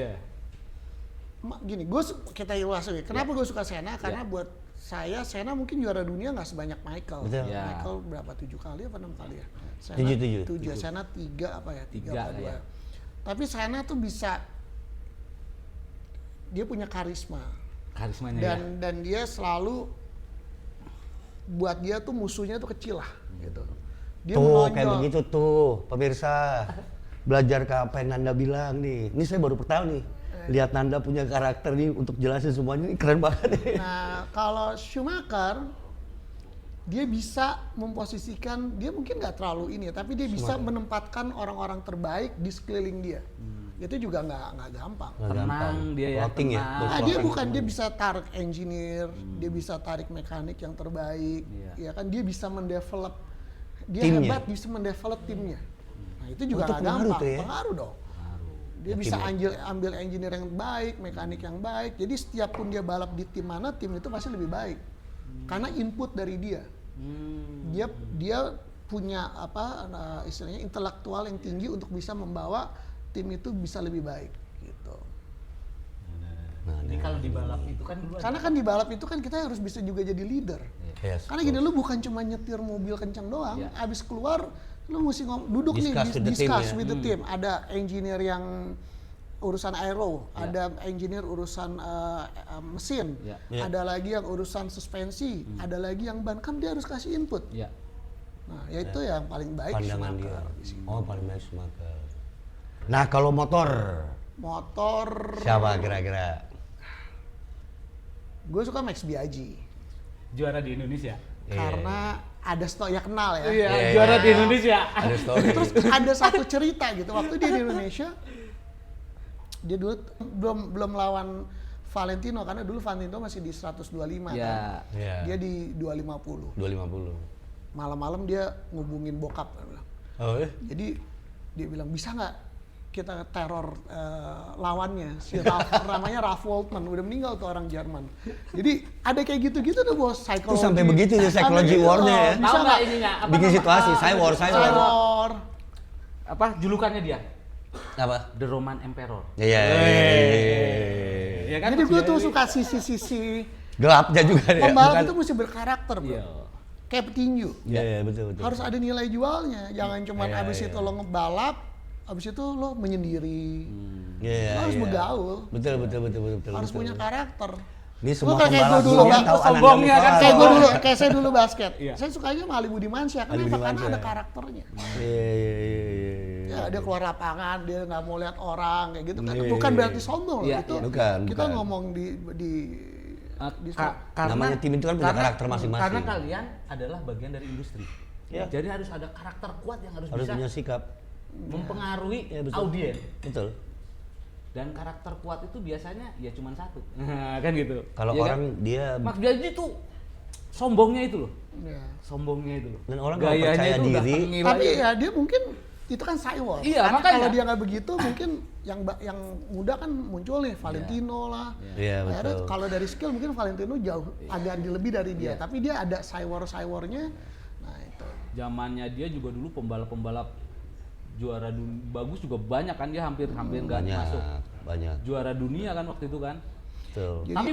[SPEAKER 1] Gini, kita ulas lagi. Kenapa gue suka Senna? Karena buat saya Senna mungkin juara dunia nggak sebanyak Michael. Michael berapa 7 kali apa 6 kali ya? Senna 7. Senna 3 apa ya? 3 apa 2. Ya. Tapi Senna tuh bisa, dia punya
[SPEAKER 3] karismanya
[SPEAKER 1] dan dia selalu buat dia tuh musuhnya tuh kecil lah gitu. Dia
[SPEAKER 2] menonjol. Kayak begitu tuh pemirsa, belajar ke apa yang Nanda bilang nih. Ini saya baru pertama nih. lihat Nanda punya karakter nih untuk jelasin semuanya, ini keren banget.
[SPEAKER 1] Nah, kalau Schumacher dia bisa memposisikan, dia mungkin nggak terlalu ini, tapi dia bisa menempatkan orang-orang terbaik di sekeliling dia. Itu juga nggak gampang.
[SPEAKER 3] Tenang dia ya,
[SPEAKER 2] Plotting ya.
[SPEAKER 3] tenang.
[SPEAKER 1] Nah, dia bukan, dia bisa tarik engineer, dia bisa tarik mekanik yang terbaik, ya kan, dia bisa mendevelop, dia
[SPEAKER 2] timnya.
[SPEAKER 1] hebat bisa mendevelop timnya. Nah itu juga nggak
[SPEAKER 2] pengaruh
[SPEAKER 1] gampang,
[SPEAKER 2] tuh ya.
[SPEAKER 1] pengaruh dong. Dia bisa ambil engineer yang baik, mekanik yang baik. Jadi setiap pun dia balap di tim mana, tim itu pasti lebih baik, karena input dari dia. Dia punya istilahnya intelektual yang tinggi untuk bisa membawa tim itu bisa lebih baik gitu.
[SPEAKER 3] Jadi kalau di balap itu kan dulu
[SPEAKER 1] Karena kan di balap itu kan kita harus bisa juga jadi leader.
[SPEAKER 2] Yes,
[SPEAKER 1] Karena gini, lu bukan cuma nyetir mobil kencang doang, abis keluar lu mesti duduk discuss with the team. Ada engineer yang urusan aero, ada engineer urusan mesin, ada lagi yang urusan suspensi, ada lagi yang ban, kan dia harus kasih input. Nah, ya itu yang paling baik
[SPEAKER 2] pandangan dia.
[SPEAKER 1] Schumacher.
[SPEAKER 2] Oh, paling baik Schumacher. Nah, kalau motor siapa kira-kira?
[SPEAKER 1] Gue suka Max Biaggi.
[SPEAKER 3] juara di Indonesia.
[SPEAKER 1] Karena ada ya kenal ya.
[SPEAKER 3] Iya, juara di Indonesia.
[SPEAKER 2] Ada story.
[SPEAKER 1] Terus ada satu cerita gitu, waktu dia di Indonesia, dia dulu belum lawan Valentino, karena dulu Valentino masih di 125 kan. Dia di 250.
[SPEAKER 2] 250.
[SPEAKER 1] Malam-malam dia ngubungin bokap, dia bilang.
[SPEAKER 2] Oh ya?
[SPEAKER 1] Jadi dia bilang, bisa nggak kita teror lawannya, si namanya Ralf Waltman, udah meninggal tuh orang Jerman. Jadi ada kayak gitu-gitu tuh bos, psikologi.
[SPEAKER 2] Itu sampai begitu ya psychology war-nya ya.
[SPEAKER 1] Bisa nggak
[SPEAKER 3] ininya?
[SPEAKER 2] Bikin situasi, cyber.
[SPEAKER 3] Apa julukannya dia?
[SPEAKER 2] Apa?
[SPEAKER 3] The Roman Emperor.
[SPEAKER 2] Iya.
[SPEAKER 3] Ya kan?
[SPEAKER 1] Jadi gue tuh suka sisi-sisi
[SPEAKER 2] Gelapnya juga ya.
[SPEAKER 1] pembalap itu mesti berkarakter, bro.
[SPEAKER 3] Iya.
[SPEAKER 1] Kayak petinju.
[SPEAKER 2] Iya, betul.
[SPEAKER 1] Harus ada nilai jualnya. Jangan cuma abis itu lo ngebalap, abis itu lo menyendiri. Lo harus bergaul.
[SPEAKER 2] Betul.
[SPEAKER 1] Harus punya karakter.
[SPEAKER 2] Ini semua
[SPEAKER 1] kayak
[SPEAKER 2] pembalap
[SPEAKER 1] gue dulu,
[SPEAKER 2] tahu
[SPEAKER 3] sombongnya kan,
[SPEAKER 1] kayak saya dulu basket. Saya sukanya sama Ali Budimansyah. Kenapa? Karena ada karakternya.
[SPEAKER 2] Iya.
[SPEAKER 1] Ya, dia keluar lapangan, dia nggak mau lihat orang kayak gitu kan. Bukan berarti sombong loh. Itu kita ngomong di
[SPEAKER 2] namanya tim itu kan punya karakter masing-masing.
[SPEAKER 3] Karena kalian adalah bagian dari industri. Jadi harus ada karakter kuat yang harus bisa
[SPEAKER 2] punya sikap
[SPEAKER 3] mempengaruhi audiens.
[SPEAKER 2] Betul.
[SPEAKER 3] Dan karakter kuat itu biasanya ya cuma satu. Kan gitu.
[SPEAKER 2] Kalau
[SPEAKER 3] ya
[SPEAKER 2] orang
[SPEAKER 3] kan?
[SPEAKER 2] dia
[SPEAKER 3] Max Biaggi tuh sombongnya itu loh.
[SPEAKER 1] Ya.
[SPEAKER 3] Sombongnya itu loh.
[SPEAKER 2] Dan orang nggak percaya diri.
[SPEAKER 1] Tapi ya dia mungkin itu kan cyber.
[SPEAKER 3] Iya,
[SPEAKER 1] karena
[SPEAKER 3] makanya.
[SPEAKER 1] kalau dia nggak begitu mungkin yang muda kan muncul nih Valentino lah.
[SPEAKER 2] Iya,
[SPEAKER 1] Akhirnya
[SPEAKER 2] betul.
[SPEAKER 1] kalau dari skill mungkin Valentino jauh agak lebih dari dia, tapi dia ada cyber-cybernya. Nah, itu.
[SPEAKER 3] Zamannya dia juga dulu pembalap-pembalap juara bagus juga banyak kan, dia hampir nggak masuk.
[SPEAKER 2] Banyak.
[SPEAKER 3] Juara dunia kan waktu itu kan.
[SPEAKER 2] Betul.
[SPEAKER 1] Jadi,
[SPEAKER 3] tapi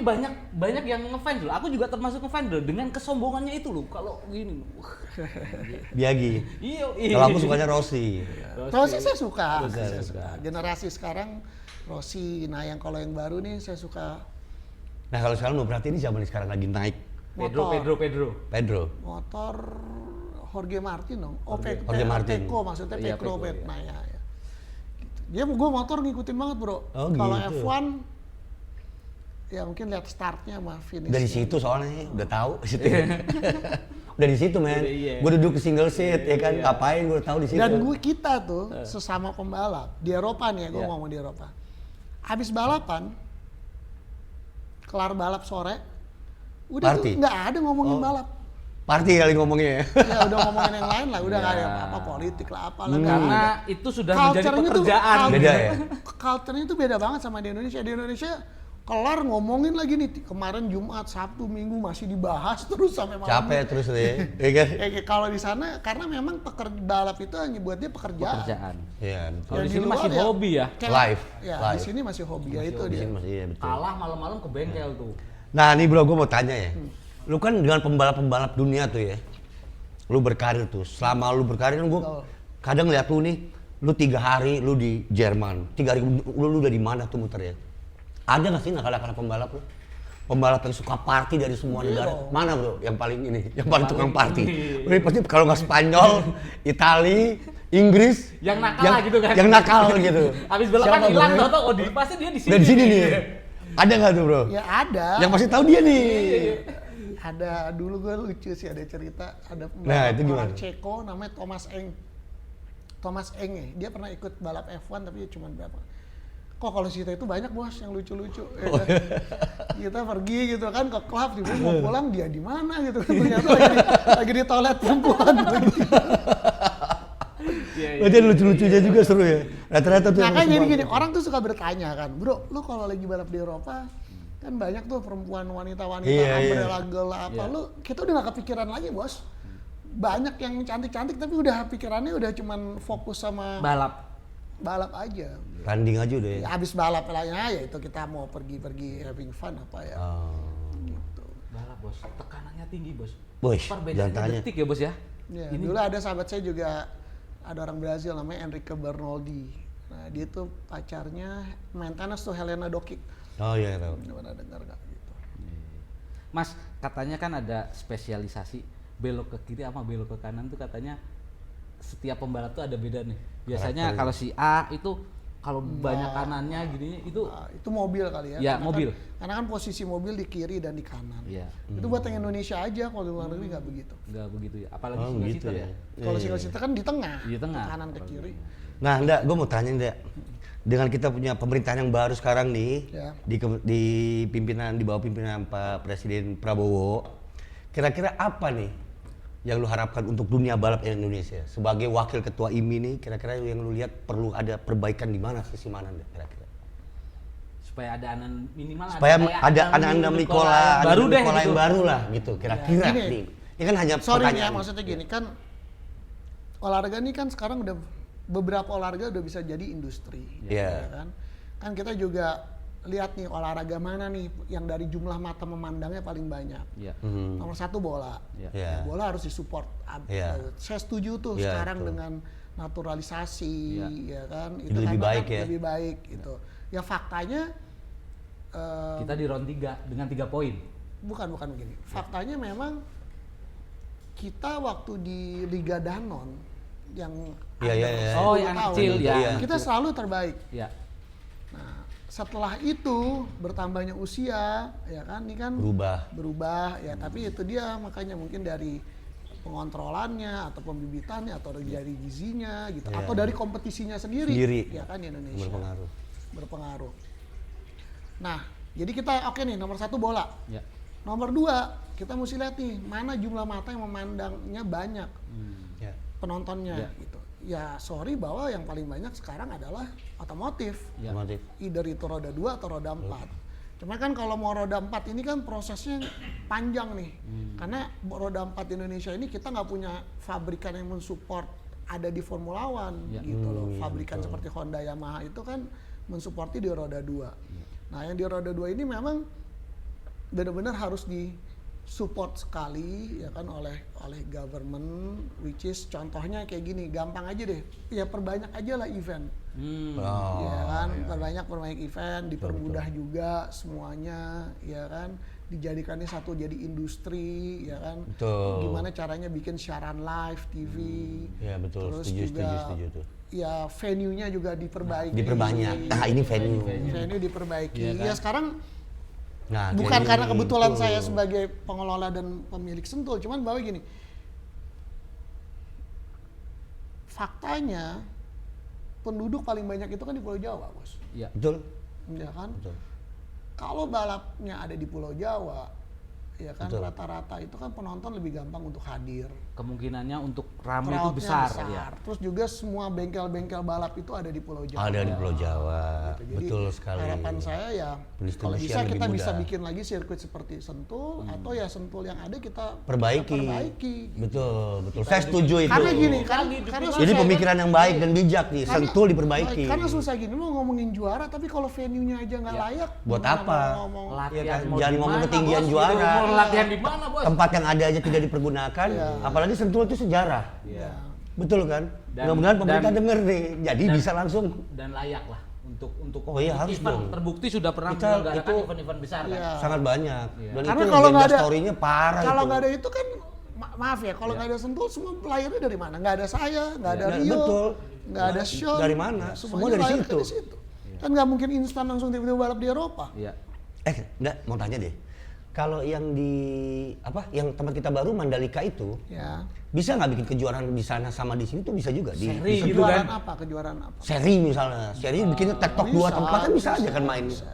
[SPEAKER 3] banyak yang ngefans loh. Aku juga termasuk ngefans loh dengan kesombongannya itu loh. Kalau gini.
[SPEAKER 2] Biaggi.
[SPEAKER 3] Iya.
[SPEAKER 2] Kalau aku sukanya Rossi.
[SPEAKER 1] Rossi saya suka. Generasi sekarang Rossi. Nah, kalau yang baru nih saya suka.
[SPEAKER 2] Nah, kalau sekarang berarti ini zaman sekarang lagi naik. Pedro.
[SPEAKER 1] Motor Jorge Martin dong.
[SPEAKER 2] Jorge Martin.
[SPEAKER 1] Peko maksudnya
[SPEAKER 3] Iya,
[SPEAKER 1] Peko.
[SPEAKER 3] Peko,
[SPEAKER 1] Nah, ya. Dia gue motor ngikutin banget, bro.
[SPEAKER 2] Oh,
[SPEAKER 1] kalau
[SPEAKER 2] gitu.
[SPEAKER 1] F1 ya mungkin lihat startnya sama finish.
[SPEAKER 2] Dari situ soalnya udah tahu situ. Udah di situ, men.
[SPEAKER 3] Iya.
[SPEAKER 2] Gue duduk ke single seat ya kan, ngapain gue tahu di situ.
[SPEAKER 1] Dan kita tuh sesama pembalap di Eropa nih ya, gue ngomong di Eropa. Habis balapan, kelar balap sore, udah tuh nggak ada ngomongin balap.
[SPEAKER 2] Party kali ngomongnya ya.
[SPEAKER 1] Ya udah ngomongin yang lain lah, udah nggak ada apa politik lah apalah.
[SPEAKER 3] Karena itu sudah menjadi pekerjaan.
[SPEAKER 2] Beda ya.
[SPEAKER 1] Culture-nya itu beda banget sama di Indonesia. Di Indonesia kelar ngomongin lagi nih, kemarin Jumat, Sabtu, Minggu masih dibahas terus sampai malam.
[SPEAKER 2] Capek terus deh, ya kan?
[SPEAKER 1] Kalau di sana karena memang balap itu hanya buat dia pekerjaan.
[SPEAKER 2] Iya.
[SPEAKER 3] Kalau di sini masih hobi ya.
[SPEAKER 2] Live.
[SPEAKER 1] Ya, di sini masih hobi ya itu dia.
[SPEAKER 2] Iya, betul.
[SPEAKER 3] Kalah malam-malam ke bengkel tuh.
[SPEAKER 2] Nah, nih bro, gue mau tanya ya. Lu kan dengan pembalap-pembalap dunia tuh ya. Lu berkarir tuh. Selama lu berkarir kan gue kadang lihat lu nih, lu 3 hari lu di Jerman. 3 hari lu udah di mana tuh muter ya? Ada nggak sih nakal-nakal pembalap lu? pembalap yang suka party dari semua negara. Mana bro yang paling ini, yang paling tukang party? Ini pasti kalau nggak Spanyol, Itali, Inggris,
[SPEAKER 3] yang nakal gitu kan?
[SPEAKER 2] Yang nakal gitu.
[SPEAKER 3] Habis balapan hilang, tau pasti dia di sini.
[SPEAKER 2] Dari sini nih. Ada nggak tuh bro?
[SPEAKER 1] Ya ada.
[SPEAKER 2] Yang pasti tahu dia nih.
[SPEAKER 1] Ada, dulu gue lucu sih, ada cerita, ada
[SPEAKER 2] orang
[SPEAKER 1] Ceko namanya Thomas Eng ya, dia pernah ikut balap F1 tapi cuma berapa. Kok kalau cerita itu banyak bos yang lucu-lucu. Ya kan? Kita pergi gitu kan ke klub, mau pulang dia di mana gitu kan, ternyata lagi di toilet perempuan.
[SPEAKER 2] Berarti lucu-lucunya juga seru ya. Rata-rata tuh.
[SPEAKER 1] Nah kan jadi gini, orang tuh suka bertanya kan, bro, lo kalau lagi balap di Eropa kan banyak tuh perempuan wanita-wanita umbrella girl apa, lu kita udah gak kepikiran lagi bos. Banyak yang cantik-cantik tapi udah pikirannya udah cuman fokus sama balap aja.
[SPEAKER 2] Tanding aja udah ya.
[SPEAKER 1] Habis balap lah ya itu kita mau pergi having fun apa ya. Gitu.
[SPEAKER 3] Balap bos, tekanannya tinggi bos.
[SPEAKER 2] Perbedaannya
[SPEAKER 3] detik ya bos ya.
[SPEAKER 1] Ini dulu ada sahabat saya juga, ada orang Brazil namanya Enrique Bernoldi. Nah dia tuh pacarnya main tenis tuh Helena Dokic.
[SPEAKER 2] Oh iya tahu.
[SPEAKER 1] Gimana dengar nggak gitu?
[SPEAKER 3] Mas, katanya kan ada spesialisasi belok ke kiri sama belok ke kanan tuh katanya setiap pembalap tuh ada beda nih. Biasanya kalau si A itu kalau banyak kanannya gini itu
[SPEAKER 1] mobil kali ya.
[SPEAKER 3] Ya, mobil.
[SPEAKER 1] Karena kan posisi mobil di kiri dan di kanan.
[SPEAKER 3] Iya.
[SPEAKER 1] Itu buat yang Indonesia aja, kalau di luar negeri nggak begitu.
[SPEAKER 3] Nggak begitu ya. Apalagi single seater ya.
[SPEAKER 1] Kalau single seater kan di tengah.
[SPEAKER 3] Di tengah.
[SPEAKER 1] Ke kanan ke kiri.
[SPEAKER 2] Nah, Ndak, gue mau tanya Ndak. Dengan kita punya pemerintahan yang baru sekarang nih, di bawah pimpinan Pak Presiden Prabowo, kira-kira apa nih yang lu harapkan untuk dunia balap Indonesia? Sebagai wakil ketua IMI nih, kira-kira yang lu lihat perlu ada perbaikan di mana, sisi mana Ndak, kira-kira?
[SPEAKER 3] Supaya ada minimal
[SPEAKER 2] supaya ada anak-anak Nikola yang baru lah gitu, kira-kira nih. Ini kan hanya
[SPEAKER 1] pertanyaan. Maksudnya gini kan, olahraga ini kan sekarang udah beberapa olahraga udah bisa jadi industri, ya kan? Kan kita juga lihat nih olahraga mana nih yang dari jumlah mata memandangnya paling banyak. Nomor satu bola, bola harus disupport. Saya setuju tuh sekarang dengan naturalisasi, ya kan? Itu
[SPEAKER 2] lebih baik ya.
[SPEAKER 1] Lebih baik itu. Ya faktanya
[SPEAKER 3] kita di round 3 dengan 3 poin.
[SPEAKER 1] Bukan begini. Faktanya memang kita waktu di Liga Danon yang
[SPEAKER 3] yang kecil ya.
[SPEAKER 1] Kita selalu terbaik.
[SPEAKER 3] Ya.
[SPEAKER 1] Nah, setelah itu bertambahnya usia, ya kan, ini kan berubah ya. Tapi itu dia makanya mungkin dari pengontrolannya atau pembibitannya atau dari gizinya gitu, atau dari kompetisinya sendiri. Ya kan di Indonesia. Berpengaruh. Nah, jadi kita nih nomor 1 bola. Ya. Nomor 2 kita mesti lihat nih mana jumlah mata yang memandangnya banyak. Penontonnya gitu. Ya sorry bahwa yang paling banyak sekarang adalah otomotif. Either itu roda 2 atau roda 4. Cuma kan kalau mau roda 4 ini kan prosesnya panjang nih. Karena roda 4 Indonesia ini kita nggak punya pabrikan yang mensupport ada di Formula One gitu loh. Pabrikan seperti Honda, Yamaha itu kan mensupporti di roda 2. Nah yang di roda 2 ini memang benar-benar harus support sekali ya kan oleh government, which is contohnya kayak gini, gampang aja deh, ya perbanyak aja lah event, ya kan, perbanyak event, dipermudah juga semuanya, ya kan, dijadikannya satu jadi industri, ya kan, gimana caranya bikin siaran live TV, terus juga setuju tuh. Ya venue-nya juga diperbanyak,
[SPEAKER 2] ini venue
[SPEAKER 1] diperbaiki, ya sekarang. Nah, bukan karena kebetulan saya sebagai pengelola dan pemilik Sentul, cuman bahwa gini, faktanya penduduk paling banyak itu kan di Pulau Jawa, bos.
[SPEAKER 2] Iya. Betul.
[SPEAKER 1] Ya kan. Betul. Kalau balapnya ada di Pulau Jawa, ya kan rata-rata itu kan penonton lebih gampang untuk hadir.
[SPEAKER 3] Kemungkinannya untuk ramai itu besar. Ya.
[SPEAKER 1] Terus juga semua bengkel-bengkel balap itu ada di Pulau Jawa.
[SPEAKER 2] Ada di Pulau Jawa,
[SPEAKER 1] gitu. Jadi,
[SPEAKER 2] betul sekali.
[SPEAKER 1] Harapan saya ya kalau bisa kita bisa bikin lagi sirkuit seperti Sentul atau ya Sentul yang ada kita perbaiki.
[SPEAKER 2] Betul. Saya setuju itu.
[SPEAKER 1] Karena gini,
[SPEAKER 2] jadi pemikiran yang baik dan bijak nih, Sentul diperbaiki.
[SPEAKER 1] Karena susah gini, lu ngomongin juara tapi kalau venue-nya aja nggak layak.
[SPEAKER 2] Buat apa? Jangan ngomong ketinggian
[SPEAKER 3] bos,
[SPEAKER 2] juara.
[SPEAKER 3] Mau latihan di mana, bos?
[SPEAKER 2] Tempat yang ada aja tidak dipergunakan, apalagi Sentul itu sejarah. Betul kan? Mudah-mudahan pemerintah denger nih, jadi bisa langsung
[SPEAKER 3] dan layak lah. untuk
[SPEAKER 2] Oh iya, harus
[SPEAKER 3] event
[SPEAKER 2] dong.
[SPEAKER 3] terbukti sudah pernah
[SPEAKER 2] Kita
[SPEAKER 3] menyelenggarakan
[SPEAKER 2] itu
[SPEAKER 3] event-event besar kan.
[SPEAKER 1] Iya.
[SPEAKER 2] sangat banyak. Dan
[SPEAKER 1] Karena
[SPEAKER 2] itu
[SPEAKER 1] kalau nggak ada
[SPEAKER 2] story-nya parah
[SPEAKER 1] kalau
[SPEAKER 2] itu.
[SPEAKER 1] nggak ada itu kan maaf ya, kalau nggak ada Sentul semua lahirnya dari mana? Nggak ada saya, nggak ada
[SPEAKER 2] Nah,
[SPEAKER 1] Rio,
[SPEAKER 2] betul.
[SPEAKER 1] nggak ada Sean.
[SPEAKER 2] Dari mana? Semua dari
[SPEAKER 1] lahir
[SPEAKER 2] situ.
[SPEAKER 1] Kan nggak mungkin instan langsung tiba-tiba balap di Eropa.
[SPEAKER 3] Iya.
[SPEAKER 2] Enggak, mau tanya deh. Kalau yang yang tempat kita baru Mandalika itu,
[SPEAKER 1] Ya.
[SPEAKER 2] bisa nggak bikin kejuaraan di sana sama di sini tuh bisa juga di
[SPEAKER 3] Seri gitu
[SPEAKER 1] Kejuaraan
[SPEAKER 3] kan.
[SPEAKER 1] apa? Kejuaraan apa?
[SPEAKER 2] seri misalnya. Seri bikinnya TikTok dua tempat kan bisa aja kan main.
[SPEAKER 1] Bisa.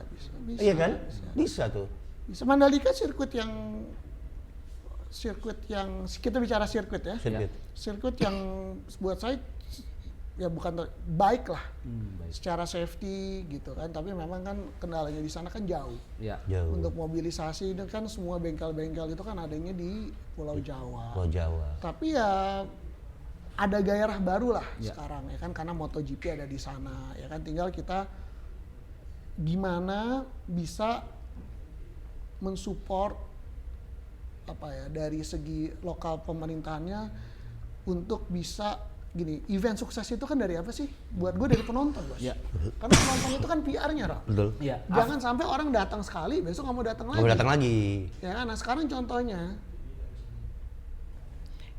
[SPEAKER 2] Iya kan? Bisa tuh.
[SPEAKER 1] Bisa. Mandalika sirkuit yang kita bicara sirkuit ya.
[SPEAKER 2] Sirkuit.
[SPEAKER 1] Sirkuit yang buat saya ya bukan baik lah
[SPEAKER 3] Baik.
[SPEAKER 1] secara safety gitu kan, tapi memang kan kendalanya di sana kan jauh.
[SPEAKER 3] Iya.
[SPEAKER 2] Jauh.
[SPEAKER 1] Untuk mobilisasi itu kan semua bengkel-bengkel itu kan adanya di Pulau Jawa.
[SPEAKER 2] Pulau Jawa.
[SPEAKER 1] Tapi ya ada gairah baru lah sekarang ya kan, karena MotoGP ada di sana ya kan, tinggal kita gimana bisa mensupport dari segi lokal pemerintahannya untuk bisa gini, event sukses itu kan dari apa sih? Buat gue dari penonton, Bos.
[SPEAKER 3] Iya.
[SPEAKER 1] Karena penonton itu kan PR-nya, Ra.
[SPEAKER 2] Betul.
[SPEAKER 3] Iya.
[SPEAKER 1] Jangan sampai orang datang sekali, besok nggak mau datang lagi.
[SPEAKER 2] Mau datang lagi.
[SPEAKER 1] Ya kan, nah sekarang contohnya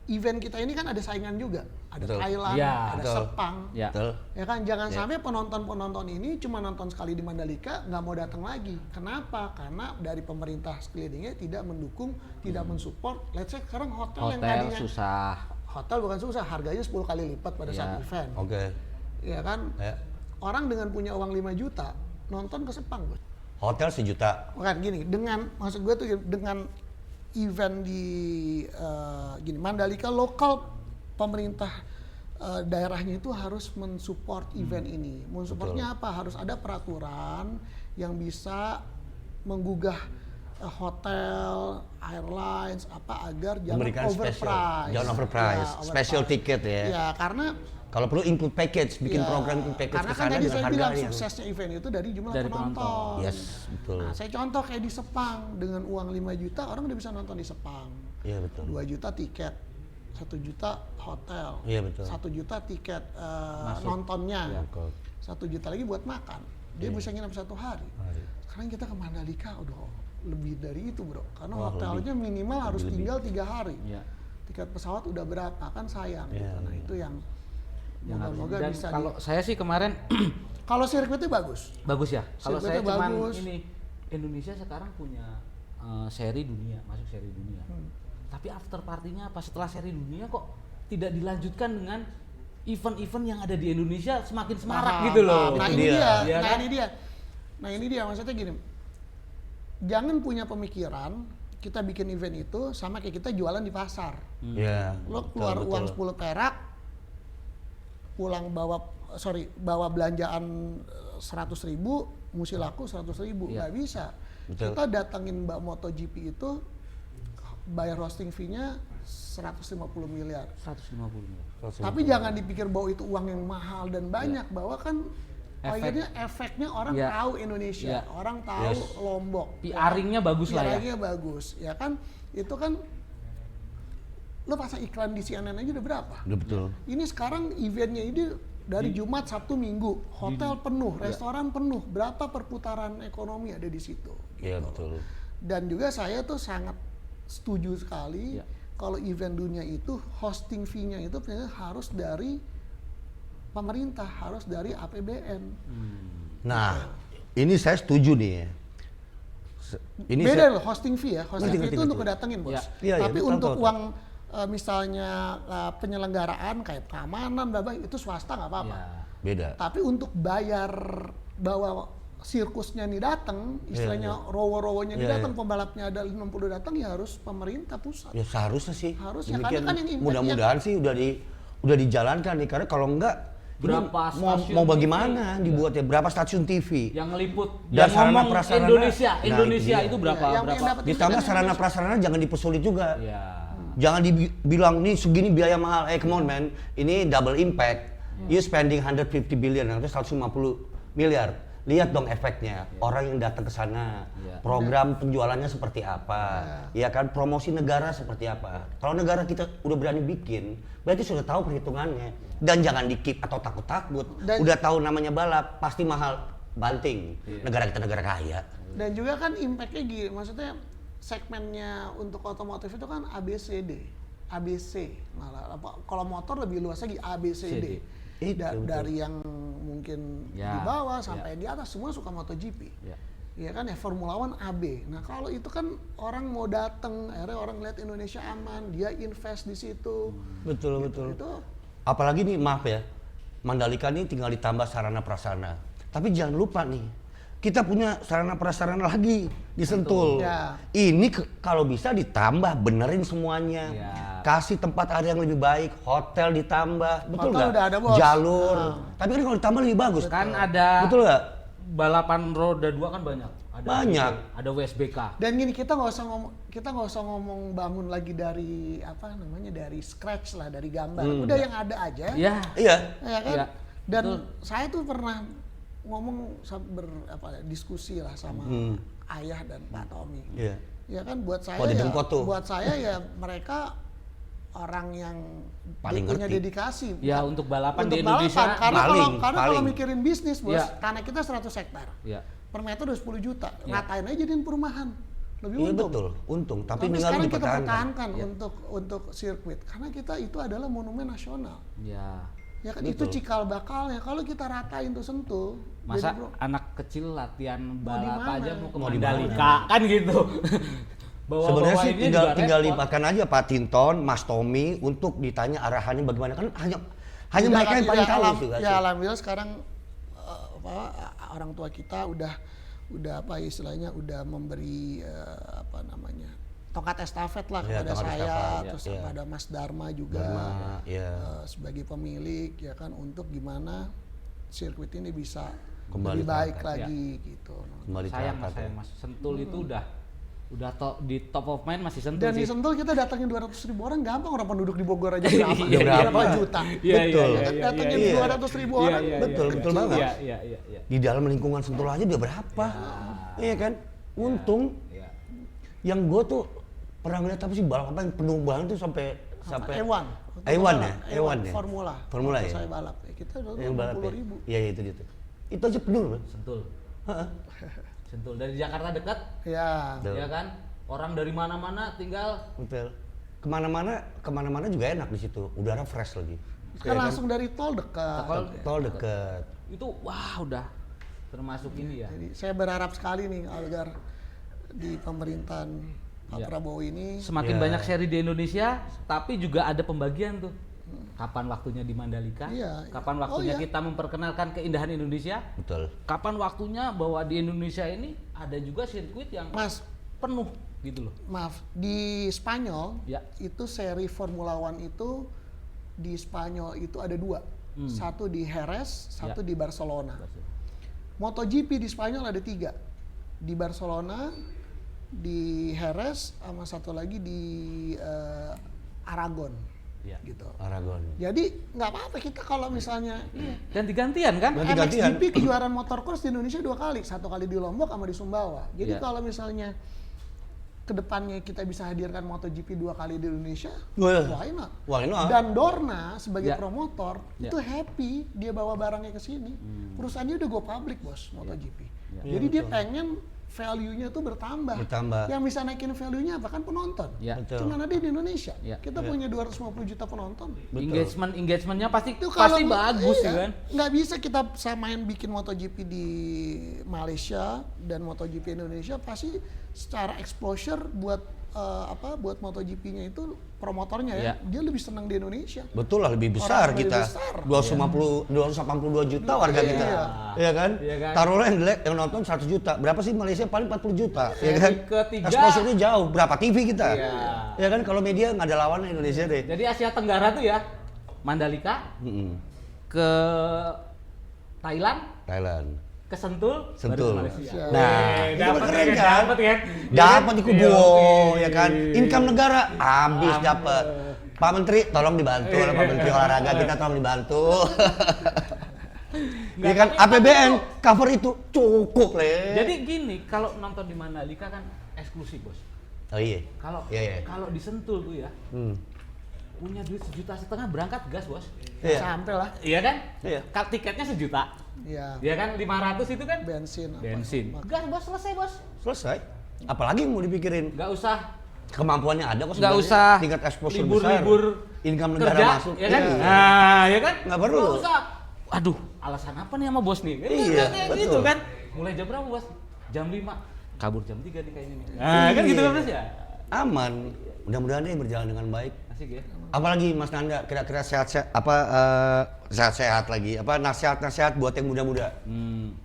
[SPEAKER 1] event kita ini kan ada saingan juga, ada
[SPEAKER 2] Betul.
[SPEAKER 1] Thailand,
[SPEAKER 3] Ya,
[SPEAKER 1] ada
[SPEAKER 2] betul.
[SPEAKER 1] Sepang,
[SPEAKER 3] Ya.
[SPEAKER 2] Betul.
[SPEAKER 1] ya kan, jangan sampai penonton ini cuma nonton sekali di Mandalika nggak mau datang lagi. Kenapa? Karena dari pemerintah sekelilingnya tidak mendukung, tidak mensupport. Let's say sekarang hotel yang
[SPEAKER 3] Hotel
[SPEAKER 1] tadinya
[SPEAKER 3] susah.
[SPEAKER 1] hotel bukan susah, harganya 10 kali lipat pada saat
[SPEAKER 3] Ya.
[SPEAKER 1] event,
[SPEAKER 2] Oke.
[SPEAKER 1] ya kan.
[SPEAKER 2] Ya.
[SPEAKER 1] Orang dengan punya uang 5 juta nonton ke Sepang, Bos.
[SPEAKER 2] Hotel 1 juta.
[SPEAKER 1] Bukan gini, maksud gue tuh dengan event di Mandalika, lokal pemerintah daerahnya itu harus mensupport event ini. Mensupportnya apa? Harus ada peraturan yang bisa menggugah hotel, airlines agar jangan
[SPEAKER 2] Memberikan
[SPEAKER 1] overprice.
[SPEAKER 2] Jangan overprice.
[SPEAKER 1] Ya,
[SPEAKER 2] Special ticket ya.
[SPEAKER 1] Ya, karena
[SPEAKER 2] Kalau perlu include package, bikin
[SPEAKER 1] ya,
[SPEAKER 2] program include package
[SPEAKER 1] karena
[SPEAKER 2] ke
[SPEAKER 1] kan
[SPEAKER 2] sana
[SPEAKER 1] tadi
[SPEAKER 2] dengan
[SPEAKER 1] saya
[SPEAKER 2] harga
[SPEAKER 1] bilang
[SPEAKER 2] yang
[SPEAKER 1] suksesnya event itu dari jumlah
[SPEAKER 3] Dari
[SPEAKER 1] penonton.
[SPEAKER 3] penonton.
[SPEAKER 2] Yes, betul.
[SPEAKER 1] Nah, saya contoh kayak di Sepang, dengan uang 5 juta orang udah bisa nonton di Sepang.
[SPEAKER 2] Iya betul.
[SPEAKER 1] 2 juta tiket, 1 juta hotel,
[SPEAKER 2] Iya betul.
[SPEAKER 1] 1 juta tiket
[SPEAKER 3] Masuk.
[SPEAKER 1] nontonnya,
[SPEAKER 3] Ya.
[SPEAKER 1] 1 juta lagi buat makan. Dia bisa nginep 1 hari. Sekarang kita ke Mandalika udah lebih dari itu, bro. Karena
[SPEAKER 2] Wah,
[SPEAKER 1] hotelnya minimal harus
[SPEAKER 2] lebih.
[SPEAKER 1] tinggal 3 hari.
[SPEAKER 3] Iya.
[SPEAKER 1] Tiket pesawat udah berapa, kan sayang.
[SPEAKER 2] Iya,
[SPEAKER 1] Gitu. Nah itu yang
[SPEAKER 3] Harus.
[SPEAKER 1] moga-moga
[SPEAKER 3] Dan
[SPEAKER 1] bisa.
[SPEAKER 3] kalau saya sih kemarin
[SPEAKER 1] Kalau sirkuitnya bagus.
[SPEAKER 3] bagus ya. Kalau saya
[SPEAKER 1] Sirkuitnya
[SPEAKER 3] cuman
[SPEAKER 1] bagus.
[SPEAKER 3] ini Indonesia sekarang punya seri dunia, masuk seri dunia. Tapi after partinya apa setelah seri dunia kok tidak dilanjutkan dengan event-event yang ada di Indonesia semakin semarak
[SPEAKER 1] Paham,
[SPEAKER 3] gitu loh.
[SPEAKER 1] paham. Nah
[SPEAKER 2] Itu
[SPEAKER 1] ini
[SPEAKER 2] dia.
[SPEAKER 1] dia,
[SPEAKER 3] Iya
[SPEAKER 1] nah
[SPEAKER 3] kan?
[SPEAKER 1] ini dia maksudnya gini. Jangan punya pemikiran kita bikin event itu sama kayak kita jualan di pasar.
[SPEAKER 2] Iya.
[SPEAKER 1] Lo
[SPEAKER 2] betul,
[SPEAKER 1] keluar
[SPEAKER 2] betul.
[SPEAKER 1] uang 10 perak, pulang bawa belanjaan 100.000, mesti laku 100.000,
[SPEAKER 3] Iya.
[SPEAKER 1] nggak bisa.
[SPEAKER 2] Betul.
[SPEAKER 1] Kita datangin Mbak MotoGP itu bayar hosting fee-nya 150 miliar.
[SPEAKER 3] 150 miliar.
[SPEAKER 1] Tapi jangan dipikir bahwa itu uang yang mahal dan banyak, bahwa kan akhirnya efeknya orang
[SPEAKER 3] Ya.
[SPEAKER 1] tahu Indonesia,
[SPEAKER 3] Ya.
[SPEAKER 1] orang tahu
[SPEAKER 2] Yes.
[SPEAKER 1] Lombok.
[SPEAKER 3] PR-nya bagus lah ya.
[SPEAKER 1] PR-nya bagus, ya kan? Itu kan lo pasang iklan di CNN aja udah berapa?
[SPEAKER 2] Udah betul.
[SPEAKER 1] Ini sekarang eventnya ini dari Jumat, Sabtu, Minggu, hotel penuh, restoran penuh, berapa perputaran ekonomi ada di situ?
[SPEAKER 2] Iya
[SPEAKER 1] gitu.
[SPEAKER 2] betul.
[SPEAKER 1] Dan juga saya tuh sangat setuju sekali
[SPEAKER 3] Ya.
[SPEAKER 1] kalau event dunia itu hosting fee-nya itu harus dari pemerintah, harus dari APBN.
[SPEAKER 2] Nah, ini saya setuju nih ya. Ini
[SPEAKER 1] Beda loh hosting fee ya, hosting fee
[SPEAKER 2] Ngerti,
[SPEAKER 1] itu
[SPEAKER 2] ngerti,
[SPEAKER 1] untuk kedatengin, Bos.
[SPEAKER 3] Ya.
[SPEAKER 2] Iya, iya,
[SPEAKER 1] Tapi
[SPEAKER 2] betul,
[SPEAKER 1] untuk
[SPEAKER 2] betul.
[SPEAKER 1] uang misalnya penyelenggaraan kayak keamanan, itu swasta nggak apa-apa.
[SPEAKER 3] Ya.
[SPEAKER 2] beda.
[SPEAKER 1] Tapi untuk bayar bahwa sirkusnya nih datang, istilahnya rowo-rowonya nih
[SPEAKER 2] Iya,
[SPEAKER 1] datang, pembalapnya ada 60 datang, ya harus pemerintah pusat.
[SPEAKER 2] Ya seharusnya sih.
[SPEAKER 1] Harusnya,
[SPEAKER 2] Demikian,
[SPEAKER 1] karena kan yang impact-nya-
[SPEAKER 2] mudah-mudahan sih udah dijalankan nih, karena kalau enggak ini
[SPEAKER 3] Berapa stasiun
[SPEAKER 2] mau
[SPEAKER 3] TV?
[SPEAKER 2] bagaimana dibuatnya, berapa stasiun TV
[SPEAKER 3] Yang ngeliput,
[SPEAKER 2] Dan
[SPEAKER 3] yang
[SPEAKER 2] sarana
[SPEAKER 3] ngomong
[SPEAKER 2] prasarana.
[SPEAKER 3] Indonesia,
[SPEAKER 2] Nah,
[SPEAKER 3] Indonesia
[SPEAKER 2] itu
[SPEAKER 3] itu
[SPEAKER 2] dia.
[SPEAKER 3] berapa?
[SPEAKER 1] Ya, yang
[SPEAKER 3] berapa?
[SPEAKER 1] dapat-
[SPEAKER 2] ditambah
[SPEAKER 1] Itu kan
[SPEAKER 2] sarana
[SPEAKER 1] Indonesia.
[SPEAKER 2] prasarana jangan dipersulit juga.
[SPEAKER 3] Ya.
[SPEAKER 2] Jangan dibilang nih segini biaya mahal. Come on man, ini double impact. You spending 150 billion atau 150 miliar. lihat dong efeknya. Orang yang datang ke sana, program penjualannya seperti apa, ya kan, promosi negara seperti apa. Kalau negara kita udah berani bikin, berarti sudah tahu perhitungannya. Dan jangan dikip atau takut-takut. Udah tahu namanya balap, pasti mahal, banting. Negara kita negara kaya.
[SPEAKER 1] Dan juga kan impactnya gini, maksudnya segmennya untuk otomotif itu kan ABCD, ABC malah. Kalau motor lebih luas lagi ABCD. Dari yang mungkin di bawah sampai di atas semua suka MotoGP. Ya kan ya, Formula One AB. Nah kalau itu kan orang mau datang, akhirnya orang lihat Indonesia aman, dia invest di situ.
[SPEAKER 2] Betul. Itu. Apalagi nih maaf ya, Mandalika ini tinggal ditambah sarana prasarana. Tapi jangan lupa nih, kita punya sarana prasarana lagi di Sentul. Ini kalau bisa ditambah, benerin semuanya. Kasih tempat ada yang lebih baik, hotel ditambah, betul nggak?
[SPEAKER 1] Udah ada, bos.
[SPEAKER 2] Jalur. Tapi kan kalau ditambah lebih bagus.
[SPEAKER 3] Kan ada.
[SPEAKER 2] Betul nggak?
[SPEAKER 3] Balapan roda 2 kan banyak.
[SPEAKER 2] Banyak.
[SPEAKER 3] Ada WSBK.
[SPEAKER 1] Dan gini, kita nggak usah ngomong bangun lagi dari dari scratch lah, dari gambar. Udah yang ada aja.
[SPEAKER 2] Iya.
[SPEAKER 1] Ya kan? Dan saya tuh pernah ngomong diskusi lah sama ayah dan Pak Tommy. Ya kan buat saya ya mereka orang yang
[SPEAKER 2] paling
[SPEAKER 1] punya
[SPEAKER 2] ngerti.
[SPEAKER 1] dedikasi
[SPEAKER 3] untuk balapan
[SPEAKER 1] untuk
[SPEAKER 3] di Indonesia.
[SPEAKER 1] Karena kalau mikirin bisnis, bos, tanah kita 100 hektar. Per meter udah 10 juta. Ngatain aja jadiin perumahan. Lebih untung.
[SPEAKER 2] Betul, untung. Tapi
[SPEAKER 1] sekarang kita pertahankan untuk sirkuit karena kita itu adalah monumen nasional. Ya kan, itu cikal bakalnya. Kalau kita ratain tuh Sentul,
[SPEAKER 3] masa anak kecil latihan balap aja mau ke Mandalika kan gitu.
[SPEAKER 2] Sebenarnya sih tinggal libatkan aja Pak Tinton, Mas Tommy untuk ditanya arahannya bagaimana, kan hanya mereka yang paling tahu sih.
[SPEAKER 1] Ya alhamdulillah sekarang orang tua kita udah memberi tongkat estafet lah kepada saya, terus ada Mas Dharma juga sebagai pemilik, ya kan, untuk gimana sirkuit ini bisa lebih baik lagi gitu.
[SPEAKER 3] Sayang mas, Sentul itu udah di top of mind masih Sentul.
[SPEAKER 1] Dan
[SPEAKER 3] sih.
[SPEAKER 1] di Sentul kita datangin 200.000 orang gampang, orang penduduk di Bogor aja berapa juta.
[SPEAKER 2] Betul.
[SPEAKER 1] Datangin 200.000 orang.
[SPEAKER 2] Betul banget. Di dalam lingkungan Sentul aja udah berapa? Iya kan? Untung. Yang gue tuh pernah ngeliat apa sih balap apa yang penuh banget tuh sampai A1 ya? Formula ya?
[SPEAKER 1] Saya balap. Kita udah 50.000.
[SPEAKER 2] Iya itu gitu. Itu aja penuh loh.
[SPEAKER 3] Sentul dari Jakarta dekat, ya kan, orang dari mana-mana tinggal.
[SPEAKER 2] Betul. Kemana-mana juga enak di situ, udara fresh lagi.
[SPEAKER 1] Kan langsung dari tol dekat.
[SPEAKER 2] Tol dekat.
[SPEAKER 3] Itu udah termasuk ini ya.
[SPEAKER 1] Jadi saya berharap sekali nih agar di pemerintahan Pak Prabowo ini
[SPEAKER 3] semakin banyak seri di Indonesia, tapi juga ada pembagian tuh. Kapan waktunya di Mandalika? Kapan waktunya kita memperkenalkan keindahan Indonesia?
[SPEAKER 2] Betul.
[SPEAKER 3] Kapan waktunya bahwa di Indonesia ini ada juga sirkuit yang penuh gitu loh.
[SPEAKER 1] Maaf, di Spanyol itu seri Formula One itu di Spanyol itu ada 2. Satu di Jerez, satu di Barcelona. MotoGP di Spanyol ada 3. Di Barcelona, di Jerez, sama satu lagi di Aragon. Gitu.
[SPEAKER 2] Aragon.
[SPEAKER 1] Jadi nggak apa-apa kita kalau misalnya
[SPEAKER 3] ganti-gantian kan?
[SPEAKER 1] MXGP kejuaraan motorcross di Indonesia 2 kali, 1 kali di Lombok sama di Sumbawa. Jadi kalau misalnya kedepannya kita bisa hadirkan MotoGP 2 kali di Indonesia, why not? Dan Dorna sebagai promotor itu happy dia bawa barangnya ke sini. Perusahaannya udah go public, bos, MotoGP. Jadi dia pengen value-nya tuh bertambah. Yang bisa naikin value-nya apa kan penonton. Cuma ada di Indonesia. Kita punya 250 juta penonton.
[SPEAKER 3] Engagement-nya pasti bagus kan.
[SPEAKER 1] Nggak bisa kita samain bikin MotoGP di Malaysia dan MotoGP Indonesia, pasti secara exposure buat MotoGP-nya itu promotornya dia lebih senang di Indonesia.
[SPEAKER 2] Betul lah, lebih besar kita. 282 juta warga kita. Iya kan? Taruhlah yang jelek yang nonton 100 juta. Berapa sih Malaysia? Paling 40 juta. Iya kan? Exposure-nya jauh. Berapa TV kita? Iya kan? Kalau media nggak ada lawan Indonesia deh.
[SPEAKER 3] Jadi Asia Tenggara tuh ya Mandalika ke Thailand. Ke Sentul.
[SPEAKER 2] Nah, itu keren kan? Dapat di Kubo, ya kan? Income negara habis dapat. Pak Menteri tolong dibantu, Pak Menteri olahraga kita tolong dibantu. Ya kan APBN cover itu cukup Le.
[SPEAKER 3] Jadi gini, kalau nonton di Mandalika kan eksklusif bos.
[SPEAKER 2] Oh iya.
[SPEAKER 3] Kalau di Sentul tuh ya, punya duit 1,5 juta berangkat gas bos.
[SPEAKER 1] Iya. Sampai lah.
[SPEAKER 3] Iya kan?
[SPEAKER 2] Iya.
[SPEAKER 3] Tiketnya 1 juta.
[SPEAKER 1] Iya.
[SPEAKER 3] Iya kan 500 itu kan?
[SPEAKER 1] Bensin.
[SPEAKER 3] Gas bos, selesai bos.
[SPEAKER 2] Selesai. Apalagi mau dipikirin?
[SPEAKER 3] Nggak usah.
[SPEAKER 2] Kemampuannya ada kok
[SPEAKER 3] Nggak
[SPEAKER 2] sebenarnya.
[SPEAKER 3] usah.
[SPEAKER 2] Tingkat exposure besar.
[SPEAKER 3] Libur
[SPEAKER 2] Income negara
[SPEAKER 3] kerja,
[SPEAKER 2] masuk.
[SPEAKER 3] ya kan?
[SPEAKER 2] Iya.
[SPEAKER 3] Nah, ya kan?
[SPEAKER 2] Nggak perlu.
[SPEAKER 3] Nggak usah. Aduh, alasan apa nih sama bos nih?
[SPEAKER 2] Iya,
[SPEAKER 3] Kayak
[SPEAKER 2] betul.
[SPEAKER 3] gitu kan. Mulai jam berapa bos? Jam 5. Kabur jam 3 nih kayaknya nih. Nah, kan gitu kan bos ya?
[SPEAKER 2] Aman. Mudah-mudahan ini berjalan dengan baik.
[SPEAKER 3] Asik ya.
[SPEAKER 2] Apalagi Mas Nanda kira-kira sehat-sehat sehat-sehat lagi. Apa nasihat-nasihat buat yang muda-muda?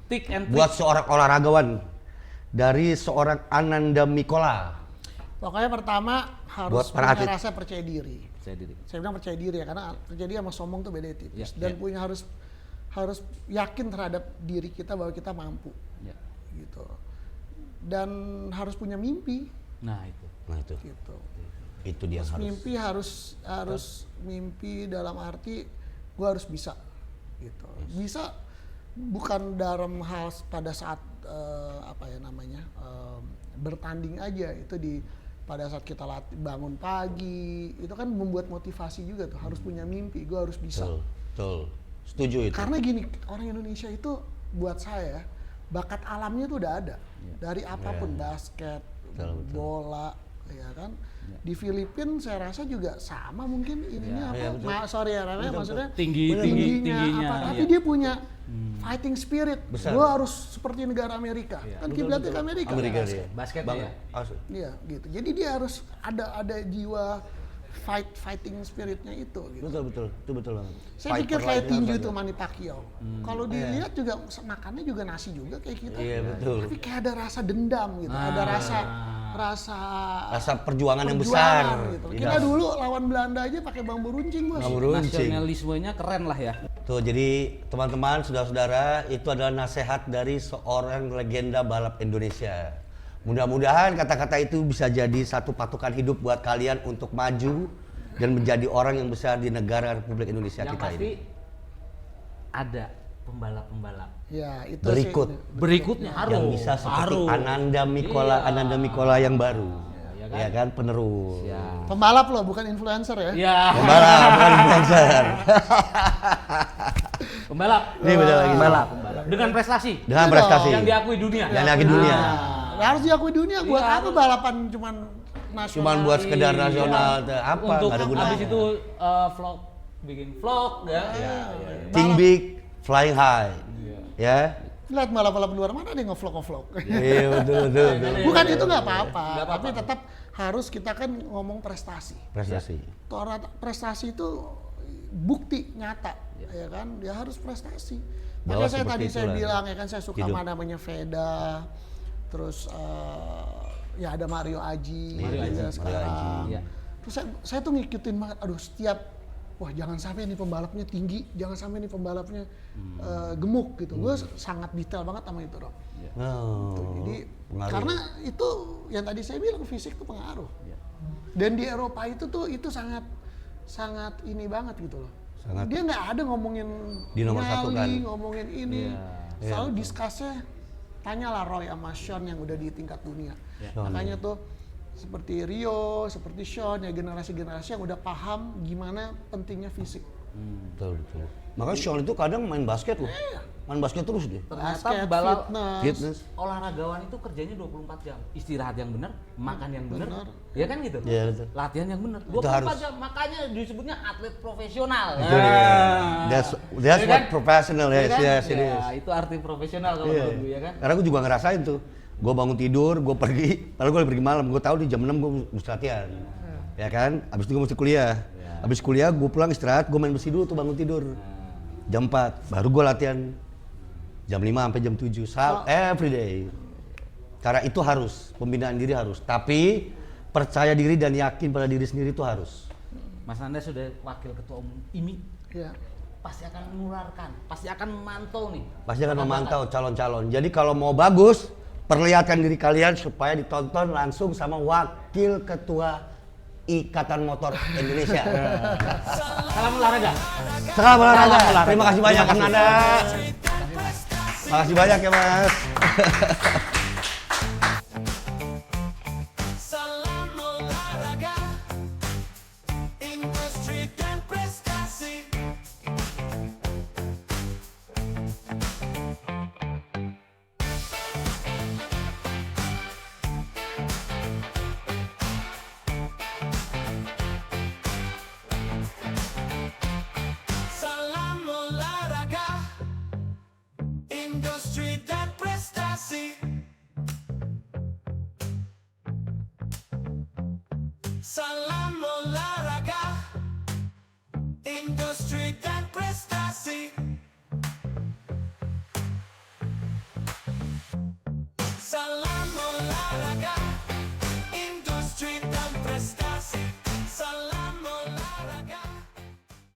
[SPEAKER 3] Tick and
[SPEAKER 2] Buat seorang olahragawan dari seorang Ananda Mikola.
[SPEAKER 1] Pokoknya pertama harus
[SPEAKER 2] Buat para
[SPEAKER 1] punya
[SPEAKER 2] atlet.
[SPEAKER 1] rasa percaya diri. Saya bilang percaya diri ya, karena percaya diri sama sombong tuh beda tipis. Dan punya harus yakin terhadap diri kita bahwa kita mampu. Gitu. Dan harus punya mimpi.
[SPEAKER 2] Nah itu.
[SPEAKER 1] Gitu.
[SPEAKER 2] Itu dia harus.
[SPEAKER 1] Mimpi harus mimpi dalam arti gue harus bisa. Gitu. Bisa bukan dalam hal pada saat bertanding aja, itu pada saat kita bangun pagi itu kan membuat motivasi juga tuh, harus punya mimpi, gue harus bisa.
[SPEAKER 2] Betul. Setuju itu.
[SPEAKER 1] Karena gini, orang Indonesia itu buat saya bakat alamnya tuh udah ada dari apapun, basket, bola, ya kan. Di Filipina saya rasa juga sama mungkin ininya sorry ya namanya maksudnya tingginya tapi dia punya fighting spirit. Gue harus seperti negara Amerika, kan kiblatnya ke Amerika.
[SPEAKER 3] Basket ya.
[SPEAKER 1] Iya gitu. Jadi dia harus ada jiwa fighting spiritnya itu. Gitu.
[SPEAKER 2] Betul. Itu betul banget.
[SPEAKER 1] Saya pikir kayak tinju itu Manny Pacquiao. Kalau dilihat juga makannya juga nasi juga kayak kita.
[SPEAKER 2] Iya betul.
[SPEAKER 1] Tapi kayak ada rasa dendam gitu, ada rasa
[SPEAKER 2] perjuangan yang besar.
[SPEAKER 1] Gitu. Kita dulu lawan Belanda aja pakai bambu runcing bos.
[SPEAKER 3] Nasionalismenya keren lah ya.
[SPEAKER 2] Tuh jadi teman-teman, saudara-saudara, itu adalah nasihat dari seorang legenda balap Indonesia. Mudah-mudahan kata-kata itu bisa jadi satu patokan hidup buat kalian untuk maju dan menjadi orang yang besar di negara Republik Indonesia
[SPEAKER 3] yang
[SPEAKER 2] kita
[SPEAKER 3] pasti
[SPEAKER 2] ini.
[SPEAKER 3] Ada pembalap-pembalap.
[SPEAKER 1] Ya, itu
[SPEAKER 3] berikutnya harus
[SPEAKER 2] yang bisa seperti Ananda Mikola yang baru. Ya kan, penerus.
[SPEAKER 1] Pembalap loh, bukan influencer ya.
[SPEAKER 3] Iya.
[SPEAKER 2] Pembalap, bukan influencer.
[SPEAKER 3] Pembalap.
[SPEAKER 2] Ini beda lagi.
[SPEAKER 3] Pembalap. Dengan prestasi. Yang diakui dunia.
[SPEAKER 1] Harus diakui dunia. Buat apa balapan cuman nasional?
[SPEAKER 2] Cuman buat sekedar nasional. Apa?
[SPEAKER 3] Untuk
[SPEAKER 2] nggak ada gunanya.
[SPEAKER 3] habis itu bikin vlog ya.
[SPEAKER 2] Think big, flying high. Ya.
[SPEAKER 1] Lihat balap-balap luar mana ada yang nge-vlog.
[SPEAKER 2] Iya betul.
[SPEAKER 1] Bukan itu nggak apa-apa, tapi tetap harus kita kan ngomong prestasi. Prestasi itu bukti nyata, ya kan? Dia harus prestasi. Makanya saya bilang ya kan, saya suka sama namanya Veda, terus ya ada Mario Aji sekarang. Terus saya tuh ngikutin banget, wah jangan sampai nih pembalapnya tinggi, jangan sampai nih pembalapnya gemuk gitu. Gue sangat detail banget sama itu, Rob. Jadi karena itu yang tadi saya bilang, fisik itu pengaruh. Dan di Eropa itu sangat ini banget gitu loh. Dia nggak ada ngomongin
[SPEAKER 2] di nomor satu kan,
[SPEAKER 1] ngomongin ini. Selalu discussnya, tanyalah Roy sama Sean yang udah di tingkat dunia. Makanya tuh seperti Rio, seperti Sean, ya generasi-generasi yang udah paham gimana pentingnya fisik.
[SPEAKER 2] Betul. Makanya Sean itu kadang main basket loh. Main basket terus dia.
[SPEAKER 3] Ternyata balap fitness. Olahragawan itu kerjanya 24 jam. Istirahat yang benar, makan yang benar. Ya kan gitu?
[SPEAKER 2] Iya betul.
[SPEAKER 3] Latihan yang benar. 24 jam, makanya disebutnya atlet profesional.
[SPEAKER 2] That's what professional is. Yes, it is.
[SPEAKER 3] Itu arti profesional kalau menurut gue ya kan.
[SPEAKER 2] Karena gue juga ngerasain tuh. Gue bangun tidur, gue pergi, lalu gue pergi malam. Gue tahu di jam 6 gue mesti latihan. Ya kan? Abis itu gue mesti kuliah. Abis kuliah gue pulang istirahat, gue main besi dulu tuh bangun tidur. Jam 4, baru gue latihan. Jam 5 sampai jam 7, every day. Karena itu harus, pembinaan diri harus. Tapi percaya diri dan yakin pada diri sendiri itu harus.
[SPEAKER 3] Mas Nanda sudah wakil ketua umum IMI. Iya. Pasti akan menularkan, pasti akan memantau nih.
[SPEAKER 2] Pasti akan memantau calon-calon. Jadi kalau mau bagus, perlihatkan diri kalian supaya ditonton langsung sama wakil ketua Ikatan Motor Indonesia.
[SPEAKER 3] Salam olahraga.
[SPEAKER 2] Salam olahraga.
[SPEAKER 3] Salam olahraga.
[SPEAKER 2] Terima kasih banyak Kang Nada. Makasih banyak ya Mas.
[SPEAKER 4] Salam olahraga, industri dan prestasi. Salam olahraga, industri dan prestasi. Salam olahraga, industri dan prestasi. Salam olahraga.